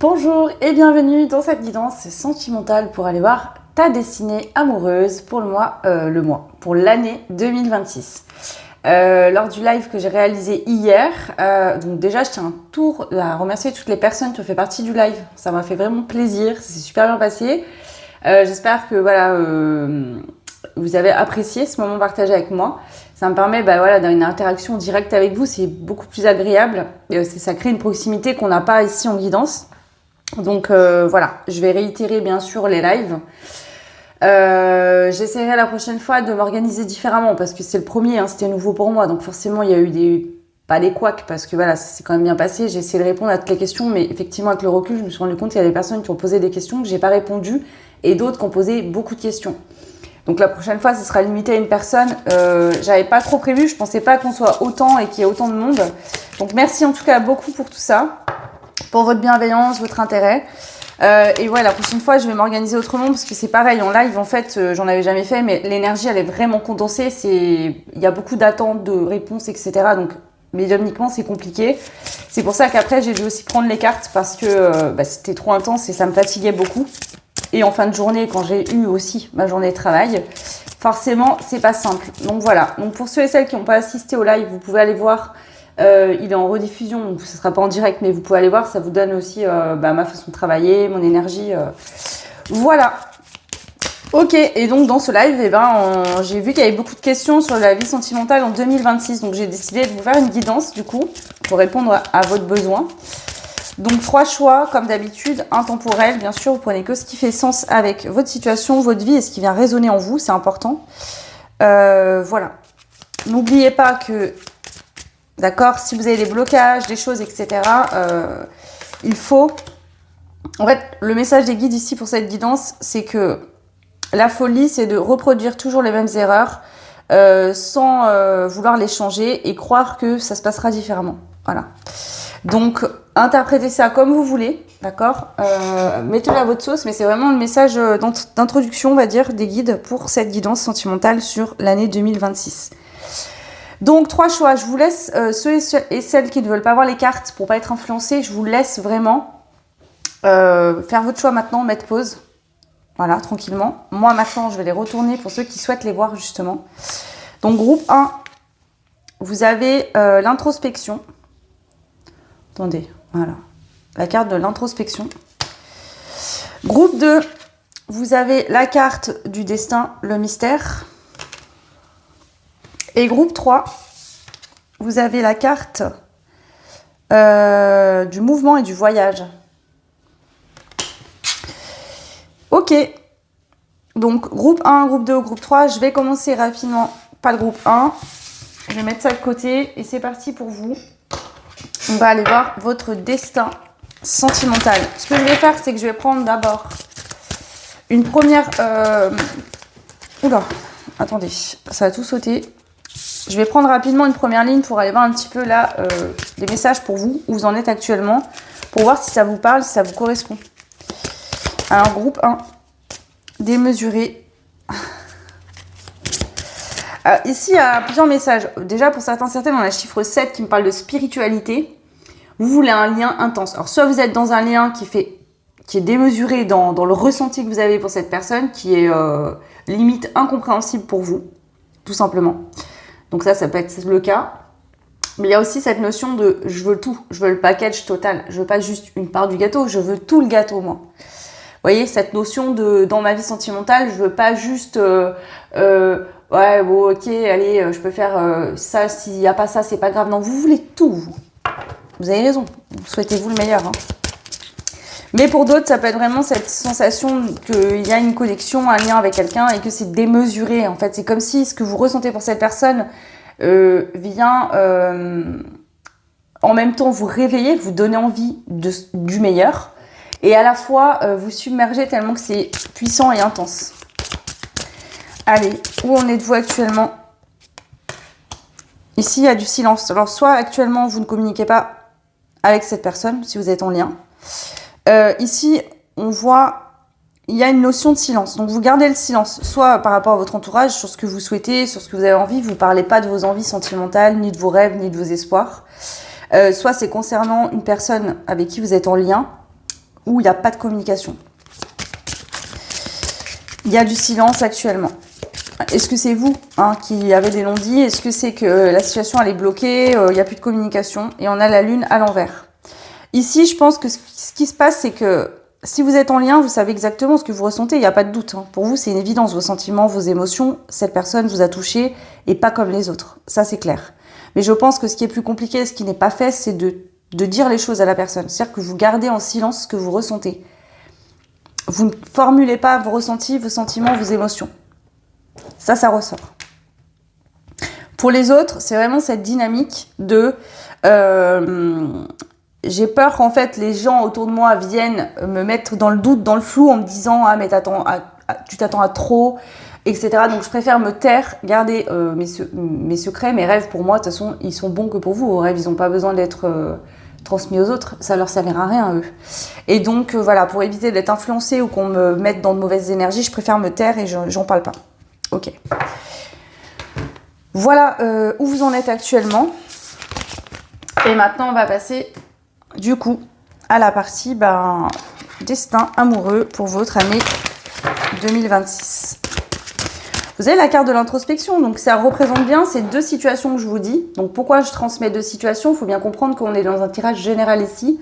Bonjour et bienvenue dans cette guidance sentimentale pour aller voir ta destinée amoureuse pour pour l'année 2026. Lors du live que j'ai réalisé hier, donc déjà je tiens un tour à remercier toutes les personnes qui ont fait partie du live. Ça m'a fait vraiment plaisir, ça s'est super bien passé. J'espère que vous avez apprécié ce moment partagé avec moi. Ça me permet d'avoir une interaction directe avec vous, c'est beaucoup plus agréable. Ça crée une proximité qu'on n'a pas ici en guidance. Donc je vais réitérer bien sûr les lives. J'essaierai la prochaine fois de m'organiser différemment parce que c'est le premier, c'était nouveau pour moi. Donc forcément, il y a eu pas des couacs parce que ça s'est quand même bien passé. J'ai essayé de répondre à toutes les questions, mais effectivement, avec le recul, je me suis rendu compte qu'il y a des personnes qui ont posé des questions que j'ai pas répondu et d'autres qui ont posé beaucoup de questions. Donc la prochaine fois, ce sera limité à une personne. J'avais pas trop prévu, je pensais pas qu'on soit autant et qu'il y ait autant de monde. Donc merci en tout cas beaucoup pour tout ça, pour votre bienveillance, votre intérêt. La prochaine fois, je vais m'organiser autrement parce que c'est pareil, en live, en fait, j'en avais jamais fait, mais l'énergie, elle est vraiment condensée. Il y a beaucoup d'attentes, de réponses, etc. Donc, médiumniquement, c'est compliqué. C'est pour ça qu'après, j'ai dû aussi prendre les cartes parce que c'était trop intense et ça me fatiguait beaucoup. Et en fin de journée, quand j'ai eu aussi ma journée de travail, forcément, c'est pas simple. Donc voilà. Donc pour ceux et celles qui n'ont pas assisté au live, vous pouvez aller voir. Il est en rediffusion, donc ce sera pas en direct, mais vous pouvez aller voir. Ça vous donne aussi ma façon de travailler, mon énergie. Voilà. Ok. Et donc dans ce live, j'ai vu qu'il y avait beaucoup de questions sur la vie sentimentale en 2026. Donc j'ai décidé de vous faire une guidance du coup pour répondre à votre besoin. Donc 3 choix, comme d'habitude, intemporels, bien sûr, vous prenez que ce qui fait sens avec votre situation, votre vie et ce qui vient résonner en vous, c'est important. Voilà. N'oubliez pas que, d'accord, si vous avez des blocages, des choses, etc., il faut... En fait, le message des guides ici pour cette guidance, c'est que la folie, c'est de reproduire toujours les mêmes erreurs sans vouloir les changer et croire que ça se passera différemment. Voilà. Donc, interprétez ça comme vous voulez, d'accord, mettez-le à votre sauce, mais c'est vraiment le message d'introduction, on va dire, des guides pour cette guidance sentimentale sur l'année 2026. Donc, 3 choix. Je vous laisse, ceux et celles qui ne veulent pas voir les cartes pour pas être influencés, je vous laisse vraiment faire votre choix maintenant, mettre pause. Voilà, tranquillement. Moi, maintenant, je vais les retourner pour ceux qui souhaitent les voir, justement. Donc, groupe 1, vous avez l'introspection. Attendez, voilà. La carte de l'introspection. Groupe 2, vous avez la carte du destin, le mystère. Et groupe 3, vous avez la carte du mouvement et du voyage. Ok. Donc, groupe 1, groupe 2, groupe 3. Je vais commencer rapidement par le groupe 1. Je vais mettre ça de côté et c'est parti pour vous. On va aller voir votre destin sentimental. Ce que je vais faire, c'est que je vais prendre d'abord une première... Oula, attendez, ça a tout sauté. Je vais prendre rapidement une première ligne pour aller voir un petit peu là les messages pour vous, où vous en êtes actuellement, pour voir si ça vous parle, si ça vous correspond. Alors, groupe 1, démesuré. Ici, il y a plusieurs messages. Déjà, pour certaines, on a le chiffre 7 qui me parle de spiritualité. Vous voulez un lien intense. Alors, soit vous êtes dans un lien qui est démesuré dans le ressenti que vous avez pour cette personne, qui est limite incompréhensible pour vous, tout simplement. Donc ça peut être le cas. Mais il y a aussi cette notion de « je veux tout, je veux le package total. Je veux pas juste une part du gâteau, je veux tout le gâteau, moi. » Vous voyez, cette notion de « dans ma vie sentimentale, je veux pas juste... ouais, bon, ok, allez, je peux faire ça, s'il n'y a pas ça, c'est pas grave. » Non, vous voulez tout, vous. Vous avez raison, souhaitez-vous le meilleur. Hein. Mais pour d'autres, ça peut être vraiment cette sensation qu'il y a une connexion, un lien avec quelqu'un et que c'est démesuré. En fait, c'est comme si ce que vous ressentez pour cette personne vient en même temps vous réveiller, vous donner envie du meilleur et à la fois vous submerger tellement que c'est puissant et intense. Allez, où en êtes-vous actuellement ? Ici, il y a du silence. Alors, soit actuellement, vous ne communiquez pas avec cette personne, si vous êtes en lien. Ici, on voit, il y a une notion de silence. Donc, vous gardez le silence, soit par rapport à votre entourage, sur ce que vous souhaitez, sur ce que vous avez envie. Vous ne parlez pas de vos envies sentimentales, ni de vos rêves, ni de vos espoirs. Soit c'est concernant une personne avec qui vous êtes en lien. où il n'y a pas de communication. Il y a du silence actuellement. Est-ce que c'est vous qui avez des non-dits? Est-ce que c'est que la situation elle est bloquée, il n'y a plus de communication et on a la lune à l'envers? Ici, je pense que ce qui se passe, c'est que si vous êtes en lien, vous savez exactement ce que vous ressentez, il n'y a pas de doute. Pour vous, c'est une évidence, vos sentiments, vos émotions, cette personne vous a touché et pas comme les autres. Ça, c'est clair. Mais je pense que ce qui est plus compliqué, ce qui n'est pas fait, c'est de dire les choses à la personne. C'est-à-dire que vous gardez en silence ce que vous ressentez. Vous ne formulez pas vos ressentis, vos sentiments, vos émotions. Ça ressort. Pour les autres, c'est vraiment cette dynamique de... j'ai peur qu'en fait les gens autour de moi viennent me mettre dans le doute, dans le flou en me disant « Ah mais tu t'attends à trop », etc. Donc je préfère me taire, garder mes secrets, mes rêves pour moi, de toute façon ils sont bons que pour vous. Vos rêves, ils n'ont pas besoin d'être transmis aux autres, ça leur servira à rien eux. Et donc voilà, pour éviter d'être influencée ou qu'on me mette dans de mauvaises énergies, je préfère me taire et j'en parle pas. Ok. Voilà où vous en êtes actuellement. Et maintenant, on va passer, du coup, à la partie destin amoureux pour votre année 2026. Vous avez la carte de l'introspection, donc ça représente bien ces deux situations que je vous dis. Donc pourquoi je transmets deux situations? Il faut bien comprendre qu'on est dans un tirage général ici.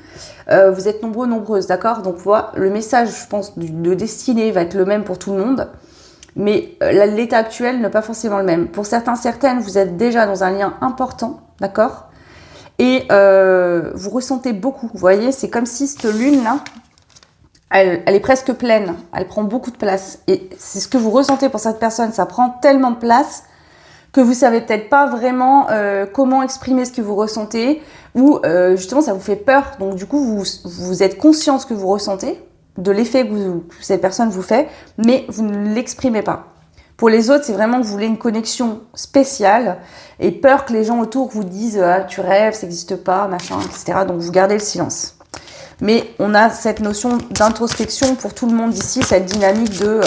Vous êtes nombreux, nombreuses, d'accord? Donc voilà, le message, je pense, de destinée va être le même pour tout le monde. Mais l'état actuel n'est pas forcément le même. Pour certains, certaines, vous êtes déjà dans un lien important, d'accord? Et vous ressentez beaucoup, vous voyez, c'est comme si cette lune-là, elle est presque pleine, elle prend beaucoup de place. Et c'est ce que vous ressentez pour cette personne, ça prend tellement de place que vous savez peut-être pas vraiment comment exprimer ce que vous ressentez, ou justement ça vous fait peur. Donc du coup, vous êtes conscient de ce que vous ressentez, de l'effet que cette personne vous fait, mais vous ne l'exprimez pas. Pour les autres, c'est vraiment que vous voulez une connexion spéciale et peur que les gens autour vous disent « Ah, tu rêves, ça n'existe pas, machin, etc. » Donc, vous gardez le silence. Mais on a cette notion d'introspection pour tout le monde ici, cette dynamique de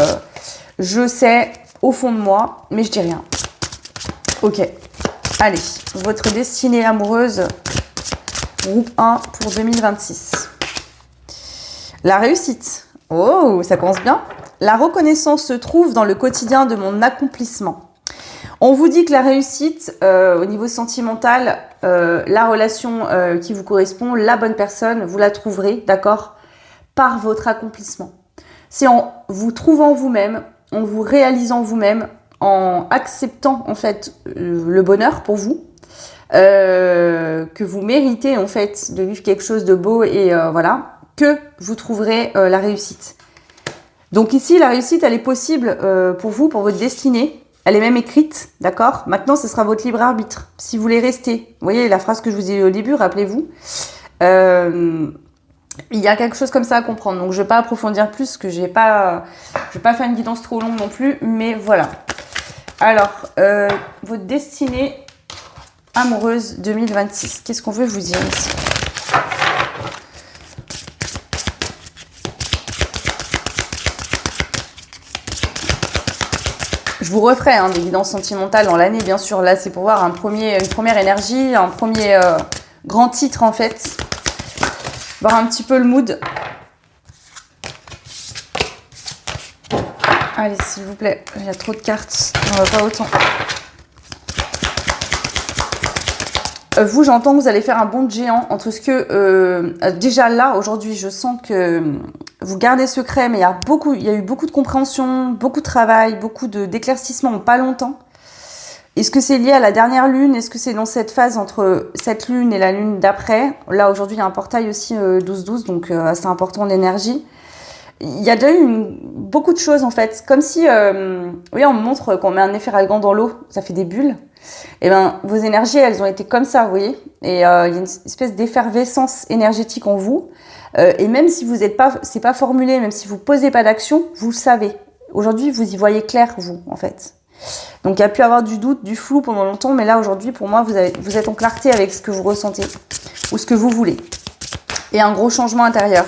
je sais au fond de moi, mais je dis rien. Ok. Allez, votre destinée amoureuse, groupe 1 pour 2026. La réussite. Oh, ça commence bien. La reconnaissance se trouve dans le quotidien de mon accomplissement. On vous dit que la réussite, au niveau sentimental, la relation qui vous correspond, la bonne personne, vous la trouverez, d'accord, par votre accomplissement. C'est en vous trouvant vous-même, en vous réalisant vous-même, en acceptant en fait le bonheur pour vous, que vous méritez en fait de vivre quelque chose de beau et voilà, que vous trouverez la réussite. Donc ici, la réussite, elle est possible pour vous, pour votre destinée. Elle est même écrite, d'accord? Maintenant, ce sera votre libre arbitre. Si vous voulez rester, vous voyez la phrase que je vous ai dit au début, rappelez-vous. Il y a quelque chose comme ça à comprendre. Donc, je ne vais pas approfondir plus, parce que je vais pas faire une guidance trop longue non plus. Mais voilà. Alors, votre destinée amoureuse 2026. Qu'est-ce qu'on veut vous dire ici? Je vous referai des guidances sentimentales dans l'année, bien sûr. Là, c'est pour voir une première énergie, un premier grand titre, en fait. Voir un petit peu le mood. Allez, s'il vous plaît. Il y a trop de cartes. On va pas autant. Vous, j'entends que vous allez faire un bond de géant entre ce que... déjà là, aujourd'hui, je sens que vous gardez secret, mais il y a eu beaucoup de compréhension, beaucoup de travail, beaucoup d'éclaircissement en pas longtemps. Est-ce que c'est lié à la dernière lune? Est-ce que c'est dans cette phase entre cette lune et la lune d'après? Là, aujourd'hui, il y a un portail aussi 12-12, donc assez important en énergie. Il y a déjà eu beaucoup de choses, en fait. Comme si, oui, on me montre qu'on met un efferalgan dans l'eau, ça fait des bulles. Et bien, vos énergies, elles ont été comme ça, vous voyez. Et il y a une espèce d'effervescence énergétique en vous. Et même si vous n'êtes pas, c'est pas formulé, même si vous posez pas d'action, vous le savez. Aujourd'hui, vous y voyez clair, vous, en fait. Donc, il y a pu avoir du doute, du flou pendant longtemps, mais là, aujourd'hui, pour moi, vous êtes en clarté avec ce que vous ressentez ou ce que vous voulez. Et un gros changement intérieur.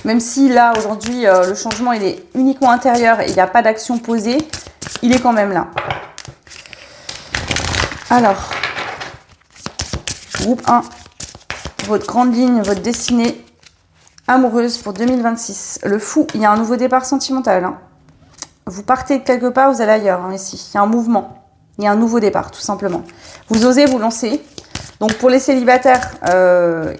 Même si là, aujourd'hui, le changement, il est uniquement intérieur et il n'y a pas d'action posée, il est quand même là. Alors, groupe 1, votre grande ligne, votre destinée Amoureuse pour 2026. Le fou, il y a un nouveau départ sentimental. Hein. Vous partez de quelque part, vous allez ailleurs, hein, ici. Il y a un mouvement. Il y a un nouveau départ, tout simplement. Vous osez vous lancer. Donc, pour les célibataires,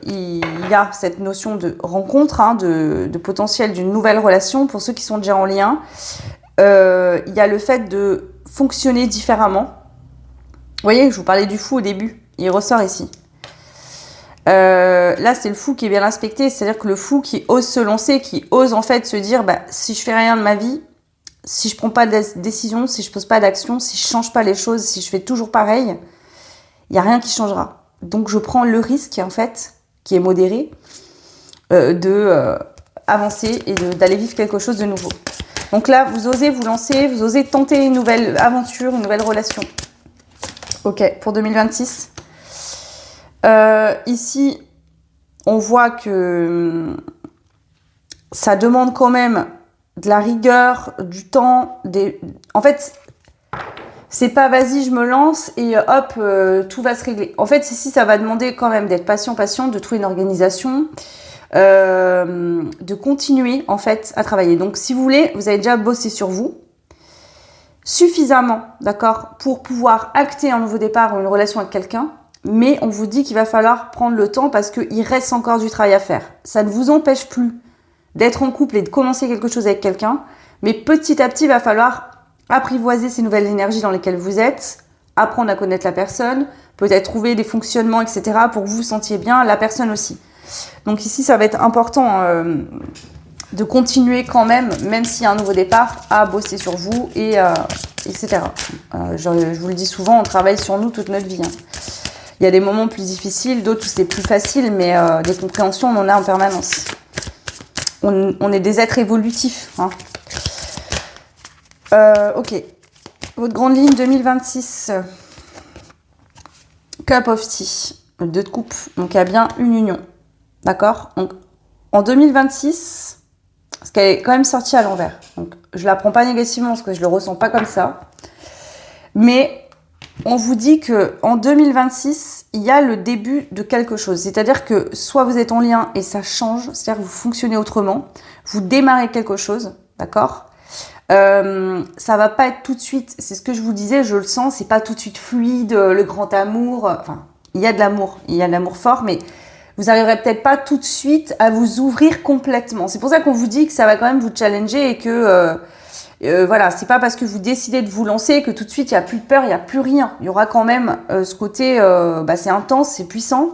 il y a cette notion de rencontre, hein, de potentiel d'une nouvelle relation. Pour ceux qui sont déjà en lien, il y a le fait de fonctionner différemment. Vous voyez, je vous parlais du fou au début. Il ressort ici. Là, c'est le fou qui est bien respecté. C'est-à-dire que le fou qui ose se lancer, qui ose en fait se dire, bah, si je fais rien de ma vie, si je prends pas de décision, si je pose pas d'action, si je change pas les choses, si je fais toujours pareil, il y a rien qui changera. Donc, je prends le risque, en fait, qui est modéré, de avancer et d'aller vivre quelque chose de nouveau. Donc là, vous osez vous lancer, vous osez tenter une nouvelle aventure, une nouvelle relation. Ok, pour 2026. Ici, on voit que ça demande quand même de la rigueur, du temps. En fait, c'est pas vas-y, je me lance et hop, tout va se régler. En fait, ici, ça va demander quand même d'être patient, de trouver une organisation, de continuer en fait à travailler. Donc, si vous voulez, vous avez déjà bossé sur vous suffisamment, d'accord, pour pouvoir acter un nouveau départ ou une relation avec quelqu'un. Mais on vous dit qu'il va falloir prendre le temps parce qu'il reste encore du travail à faire. Ça ne vous empêche plus d'être en couple et de commencer quelque chose avec quelqu'un. Mais petit à petit, il va falloir apprivoiser ces nouvelles énergies dans lesquelles vous êtes, apprendre à connaître la personne, peut-être trouver des fonctionnements, etc. pour que vous vous sentiez bien, la personne aussi. Donc ici, ça va être important de continuer quand même s'il y a un nouveau départ, à bosser sur vous, et etc. Je vous le dis souvent, on travaille sur nous toute notre vie. Hein. Il y a des moments plus difficiles, d'autres où c'est plus facile, mais des compréhensions, on en a en permanence. On est des êtres évolutifs. Hein. Ok. Votre grande ligne 2026. Cup of Tea. 2 de coupe. Donc, il y a bien une union. D'accord? Donc, en 2026, parce qu'elle est quand même sortie à l'envers. Donc, je la prends pas négativement parce que je le ressens pas comme ça. Mais on vous dit que en 2026, il y a le début de quelque chose. C'est-à-dire que soit vous êtes en lien et ça change, c'est-à-dire que vous fonctionnez autrement, vous démarrez quelque chose, d'accord ? Ça va pas être tout de suite, c'est ce que je vous disais, je le sens, c'est pas tout de suite fluide, le grand amour. Enfin, il y a de l'amour fort, mais vous n'arriverez peut-être pas tout de suite à vous ouvrir complètement. C'est pour ça qu'on vous dit que ça va quand même vous challenger et que voilà, c'est pas parce que vous décidez de vous lancer que tout de suite il n'y a plus de peur, il n'y a plus rien. Il y aura quand même ce côté, c'est intense, c'est puissant,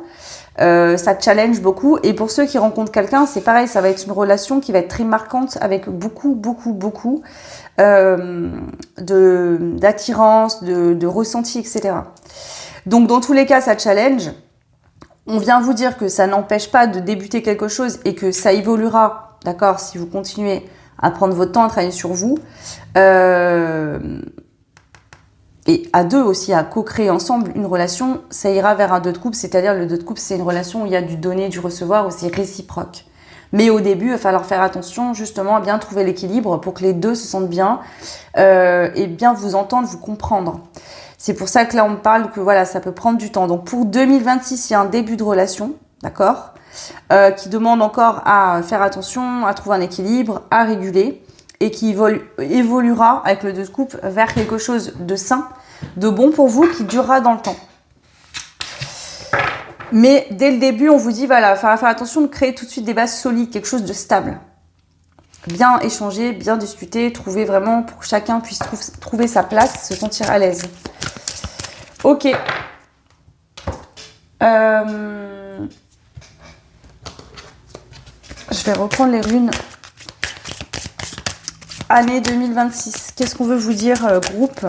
ça challenge beaucoup. Et pour ceux qui rencontrent quelqu'un, c'est pareil, ça va être une relation qui va être très marquante avec beaucoup d'attirance, de ressenti, etc. Donc dans tous les cas, ça challenge. On vient vous dire que ça n'empêche pas de débuter quelque chose et que ça évoluera, d'accord, si vous continuez à prendre votre temps à travailler sur vous. Et à deux aussi, à co-créer ensemble une relation, ça ira vers un 2 de couple, c'est-à-dire le 2 de couple, c'est une relation où il y a du donner, du recevoir, où c'est réciproque. Mais au début, il va falloir faire attention justement à bien trouver l'équilibre pour que les deux se sentent bien et bien vous entendre, vous comprendre. C'est pour ça que là, on parle que voilà, ça peut prendre du temps. Donc pour 2026, il y a un début de relation, d'accord, qui demande encore à faire attention, à trouver un équilibre, à réguler et qui évoluera avec le 2 de coupe vers quelque chose de sain, de bon pour vous, qui durera dans le temps. Mais dès le début, on vous dit, voilà, il va faire attention de créer tout de suite des bases solides, quelque chose de stable. Bien échanger, bien discuter, trouver vraiment pour que chacun puisse trouver sa place, se sentir à l'aise. Ok. Je vais reprendre les runes. Année 2026. Qu'est-ce qu'on veut vous dire, groupe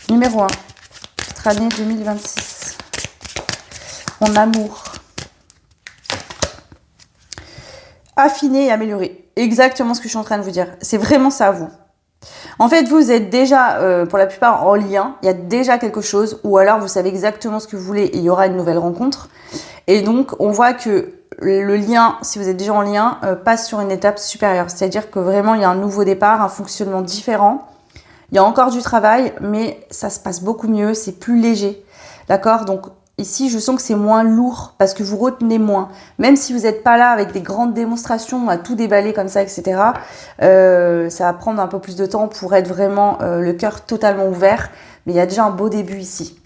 numéro 1. Votre année 2026. En amour. Affiner et améliorer. Exactement ce que je suis en train de vous dire. C'est vraiment ça, vous. En fait, vous êtes déjà, pour la plupart, en lien. Il y a déjà quelque chose. Ou alors, vous savez exactement ce que vous voulez et il y aura une nouvelle rencontre. Et donc, on voit que le lien, si vous êtes déjà en lien, passe sur une étape supérieure. C'est-à-dire que vraiment, il y a un nouveau départ, un fonctionnement différent. Il y a encore du travail, mais ça se passe beaucoup mieux. C'est plus léger. D'accord ? Donc, ici, je sens que c'est moins lourd parce que vous retenez moins. Même si vous n'êtes pas là avec des grandes démonstrations à tout déballer comme ça, etc., ça va prendre un peu plus de temps pour être vraiment le cœur totalement ouvert. Mais il y a déjà un beau début ici.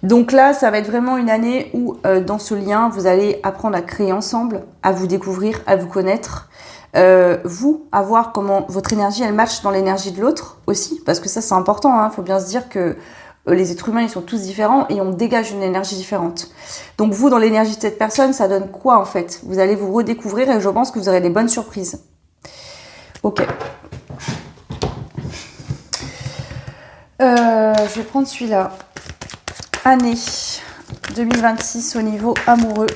Donc là, ça va être vraiment une année où, dans ce lien, vous allez apprendre à créer ensemble, à vous découvrir, à vous connaître. Vous, à voir comment votre énergie, elle matche dans l'énergie de l'autre aussi. Parce que ça, c'est important. Hein. Faut bien se dire que les êtres humains, ils sont tous différents et on dégage une énergie différente. Donc vous, dans l'énergie de cette personne, ça donne quoi en fait? Vous allez vous redécouvrir et je pense que vous aurez des bonnes surprises. Ok. Je vais prendre celui-là. Année 2026 au niveau amoureux.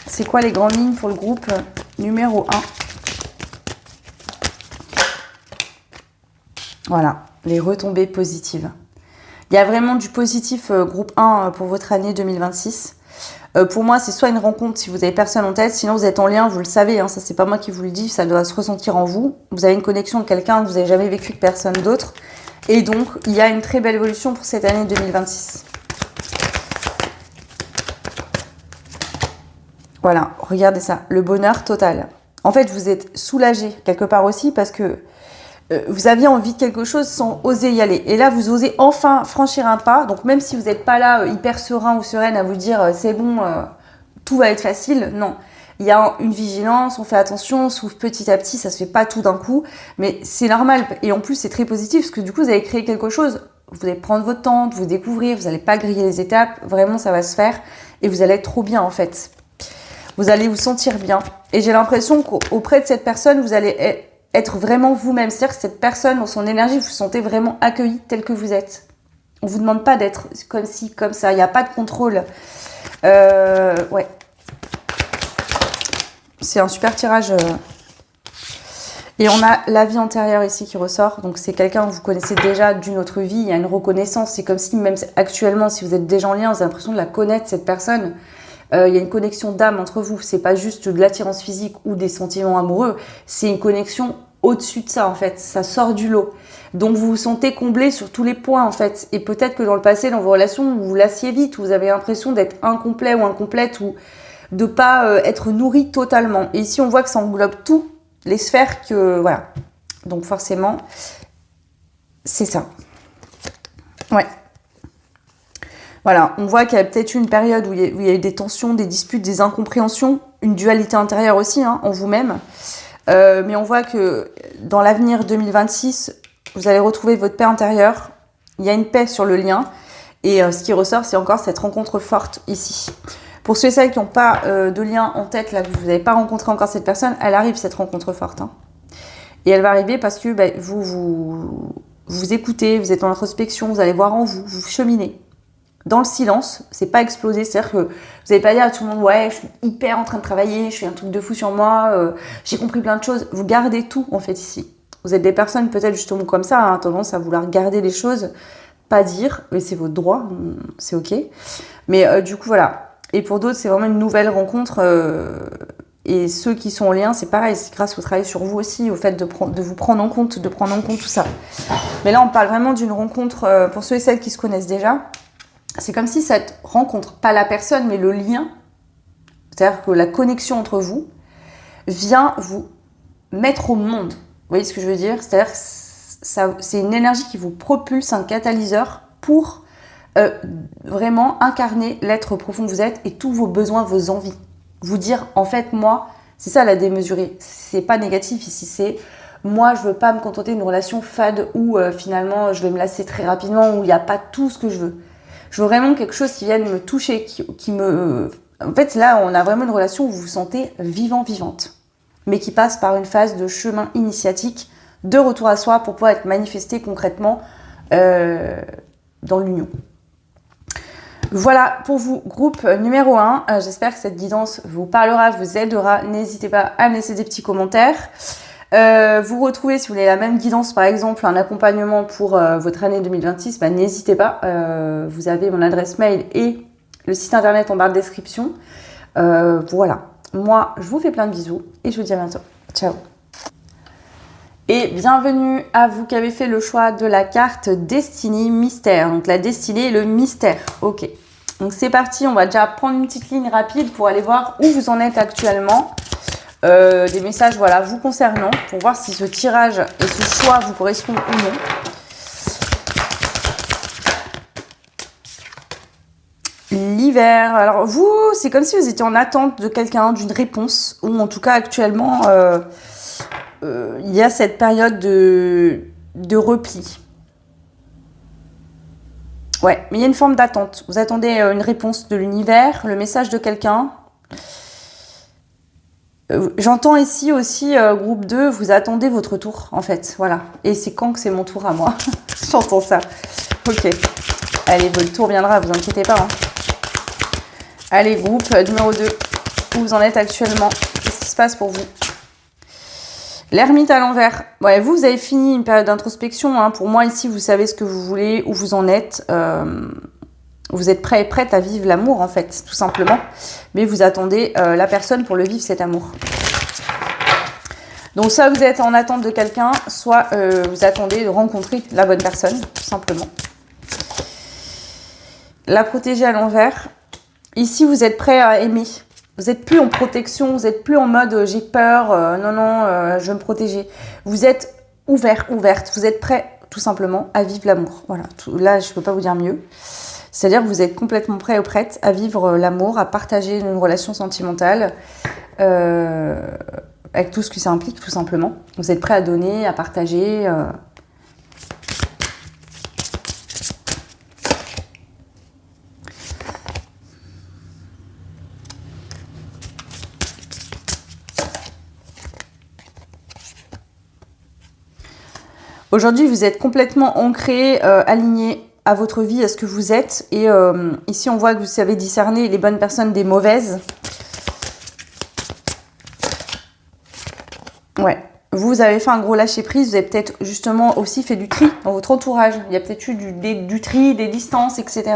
C'est quoi les grandes lignes pour le groupe numéro 1? Voilà, les retombées positives. Il y a vraiment du positif groupe 1 pour votre année 2026. Pour moi, c'est soit une rencontre si vous avez personne en tête, sinon vous êtes en lien, vous le savez, hein, ça c'est pas moi qui vous le dis, ça doit se ressentir en vous. Vous avez une connexion avec quelqu'un que vous n'avez jamais vécu avec personne d'autre. Et donc, il y a une très belle évolution pour cette année 2026. Voilà, regardez ça, le bonheur total. En fait, vous êtes soulagé quelque part aussi parce que vous aviez envie de quelque chose sans oser y aller. Et là, vous osez enfin franchir un pas. Donc, même si vous n'êtes pas là hyper serein ou sereine à vous dire c'est bon, tout va être facile, non. Il y a une vigilance, on fait attention, on s'ouvre petit à petit, ça se fait pas tout d'un coup. Mais c'est normal. Et en plus, c'est très positif parce que du coup, vous avez créé quelque chose. Vous allez prendre votre temps, vous découvrir, vous n'allez pas griller les étapes. Vraiment, ça va se faire. Et vous allez être trop bien en fait. Vous allez vous sentir bien. Et j'ai l'impression qu'auprès de cette personne, vous allez être vraiment vous-même. C'est-à-dire que cette personne, dans son énergie, vous vous sentez vraiment accueilli tel que vous êtes. On ne vous demande pas d'être comme ci, comme ça. Il n'y a pas de contrôle. Ouais. C'est un super tirage. Et on a la vie antérieure ici qui ressort. Donc c'est quelqu'un que vous connaissez déjà d'une autre vie. Il y a une reconnaissance. C'est comme si même actuellement, si vous êtes déjà en lien, vous avez l'impression de la connaître, cette personne. Il y a une connexion d'âme entre vous. C'est pas juste de l'attirance physique ou des sentiments amoureux. C'est une connexion au-dessus de ça, en fait. Ça sort du lot. Donc, vous vous sentez comblé sur tous les points, en fait. Et peut-être que dans le passé, dans vos relations, vous vous lassiez vite, vous avez l'impression d'être incomplet ou incomplète ou de pas être nourri totalement. Et ici, on voit que ça englobe tout, les sphères que... Voilà. Donc, forcément, c'est ça. Ouais. Voilà, on voit qu'il y a peut-être eu une période où il y a eu des tensions, des disputes, des incompréhensions, une dualité intérieure aussi hein, en vous-même. Mais on voit que dans l'avenir 2026, vous allez retrouver votre paix intérieure. Il y a une paix sur le lien. Et ce qui ressort, c'est encore cette rencontre forte ici. Pour ceux et celles qui n'ont pas de lien en tête, là, que vous n'avez pas rencontré encore cette personne, elle arrive cette rencontre forte. Hein. Et elle va arriver parce que vous écoutez, vous êtes en introspection, vous allez voir en vous, vous cheminez. Dans le silence, c'est pas explosé, c'est-à-dire que vous n'allez pas dire à tout le monde ouais, je suis hyper en train de travailler, je fais un truc de fou sur moi, j'ai compris plein de choses. Vous gardez tout en fait ici. Vous êtes des personnes peut-être justement comme ça, hein, tendance à vouloir garder les choses, pas dire, mais c'est votre droit, c'est ok. Mais du coup voilà. Et pour d'autres, c'est vraiment une nouvelle rencontre. Et ceux qui sont en lien, c'est pareil, c'est grâce au travail sur vous aussi, au fait de vous prendre en compte, de prendre en compte tout ça. Mais là, on parle vraiment d'une rencontre pour ceux et celles qui se connaissent déjà. C'est comme si cette rencontre, pas la personne, mais le lien, c'est-à-dire que la connexion entre vous, vient vous mettre au monde. Vous voyez ce que je veux dire? C'est-à-dire que c'est une énergie qui vous propulse, un catalyseur pour vraiment incarner l'être profond que vous êtes et tous vos besoins, vos envies. Vous dire, en fait, moi, c'est ça la démesurée. C'est pas négatif ici, c'est moi, je veux pas me contenter d'une relation fade où finalement je vais me lasser très rapidement, où il n'y a pas tout ce que je veux. Je veux vraiment quelque chose qui vienne me toucher, qui me... En fait, là, on a vraiment une relation où vous vous sentez vivant, vivante, mais qui passe par une phase de chemin initiatique, de retour à soi pour pouvoir être manifesté concrètement dans l'union. Voilà pour vous, groupe numéro 1. J'espère que cette guidance vous parlera, vous aidera. N'hésitez pas à me laisser des petits commentaires. Vous retrouvez, si vous voulez la même guidance, par exemple, un accompagnement pour votre année 2026, n'hésitez pas. Vous avez mon adresse mail et le site internet en barre de description. Voilà. Moi, je vous fais plein de bisous et je vous dis à bientôt. Ciao. Et bienvenue à vous qui avez fait le choix de la carte Destinée Mystère. Donc la destinée et le mystère. Ok. Donc c'est parti, on va déjà prendre une petite ligne rapide pour aller voir où vous en êtes actuellement. Des messages voilà, vous concernant pour voir si ce tirage et ce choix vous correspondent ou non. L'hiver. Alors vous, c'est comme si vous étiez en attente de quelqu'un, d'une réponse, ou en tout cas actuellement... il y a cette période de repli. Ouais, mais il y a une forme d'attente. Vous attendez une réponse de l'univers, le message de quelqu'un. J'entends ici aussi, groupe 2, vous attendez votre tour, en fait. Voilà. Et c'est quand que c'est mon tour à moi? J'entends ça. Ok. Allez, votre tour viendra, vous inquiétez pas. Hein. Allez, groupe numéro 2. Où vous en êtes actuellement? Qu'est-ce qui se passe pour vous? L'ermite à l'envers. Ouais, vous avez fini une période d'introspection. Hein. Pour moi, ici, vous savez ce que vous voulez, où vous en êtes. Vous êtes prêt et prête à vivre l'amour, en fait, tout simplement. Mais vous attendez la personne pour le vivre, cet amour. Donc, soit vous êtes en attente de quelqu'un, soit vous attendez de rencontrer la bonne personne, tout simplement. La protégée à l'envers. Ici, vous êtes prêt à aimer. Vous n'êtes plus en protection, vous n'êtes plus en mode j'ai peur, je vais me protéger. Vous êtes ouverte, vous êtes prêt tout simplement à vivre l'amour. Voilà, là je ne peux pas vous dire mieux. C'est-à-dire que vous êtes complètement prêt ou prête à vivre l'amour, à partager une relation sentimentale avec tout ce que ça implique tout simplement. Vous êtes prêt à donner, à partager. Aujourd'hui, vous êtes complètement ancré, aligné à votre vie, à ce que vous êtes. Et ici, on voit que vous savez discerner les bonnes personnes des mauvaises. Ouais. Vous avez fait un gros lâcher-prise. Vous avez peut-être justement aussi fait du tri dans votre entourage. Il y a peut-être eu du tri, des distances, etc.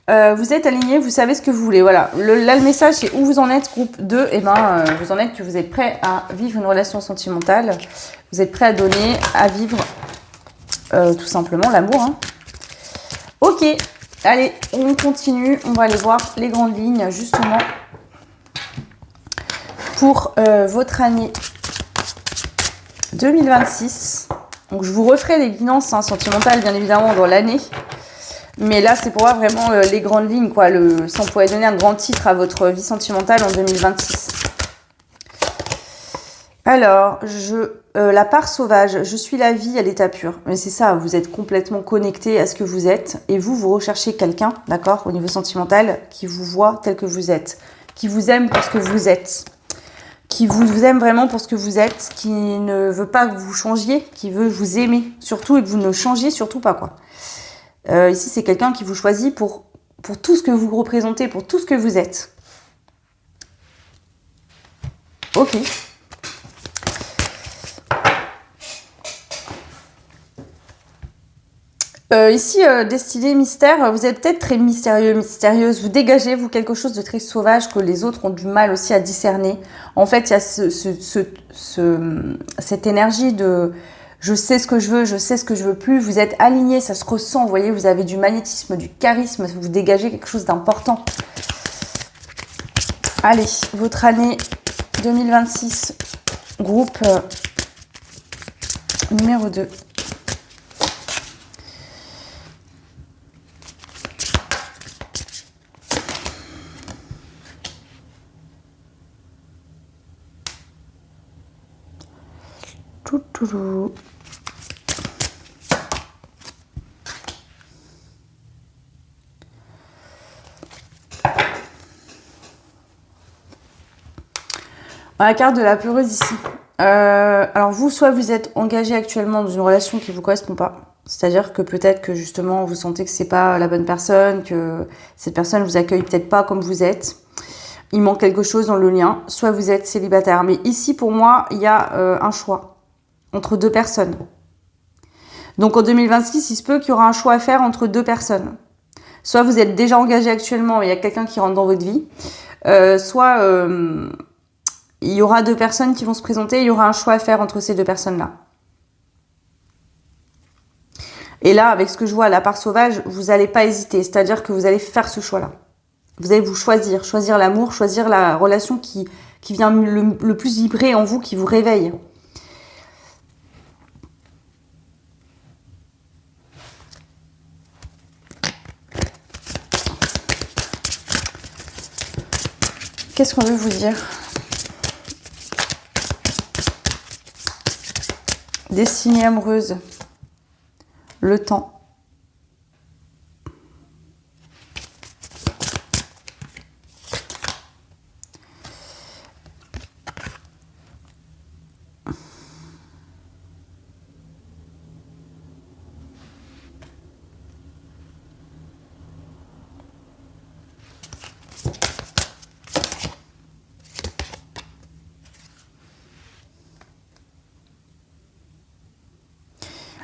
Vous êtes aligné, vous savez ce que vous voulez. Voilà. Là, le message, c'est où vous en êtes, groupe 2. Et vous en êtes que vous êtes prêt à vivre une relation sentimentale. Vous êtes prêt à donner, à vivre tout simplement l'amour. Hein. Ok, allez, on continue. On va aller voir les grandes lignes, justement, pour votre année 2026. Donc, je vous referai les guidances sentimentales, bien évidemment, dans l'année. Mais là, c'est pour voir vraiment les grandes lignes, quoi. Si on pourrait donner un grand titre à votre vie sentimentale en 2026. Alors, la part sauvage, je suis la vie à l'état pur. Mais c'est ça, vous êtes complètement connecté à ce que vous êtes. Et vous recherchez quelqu'un, d'accord, au niveau sentimental, qui vous voit tel que vous êtes. Qui vous aime pour ce que vous êtes. Qui vous aime vraiment pour ce que vous êtes. Qui ne veut pas que vous changiez. Qui veut vous aimer, surtout, et que vous ne changiez surtout pas, quoi. Ici, c'est quelqu'un qui vous choisit pour tout ce que vous représentez, pour tout ce que vous êtes. Ok. Ici, destinée mystère, vous êtes peut-être très mystérieux, mystérieuse. Vous dégagez, vous, quelque chose de très sauvage que les autres ont du mal aussi à discerner. En fait, il y a cette énergie de je sais ce que je veux, je sais ce que je veux plus. Vous êtes aligné, ça se ressent. Vous voyez, vous avez du magnétisme, du charisme. Vous dégagez quelque chose d'important. Allez, votre année 2026, groupe numéro 2. La carte de la peureuse ici. Alors vous, soit vous êtes engagé actuellement dans une relation qui ne vous correspond pas. C'est-à-dire que peut-être que justement vous sentez que c'est pas la bonne personne, que cette personne vous accueille peut-être pas comme vous êtes. Il manque quelque chose dans le lien. Soit vous êtes célibataire. Mais ici, pour moi, il y a un choix entre deux personnes. Donc en 2026, il se peut qu'il y aura un choix à faire entre deux personnes. Soit vous êtes déjà engagé actuellement et il y a quelqu'un qui rentre dans votre vie. Soit il y aura deux personnes qui vont se présenter, il y aura un choix à faire entre ces deux personnes-là. Et là, avec ce que je vois à la part sauvage, vous n'allez pas hésiter, c'est-à-dire que vous allez faire ce choix-là. Vous allez vous choisir l'amour, choisir la relation qui vient le plus vibrer en vous, qui vous réveille. Qu'est-ce qu'on veut vous dire? Destinée amoureuse. Le temps.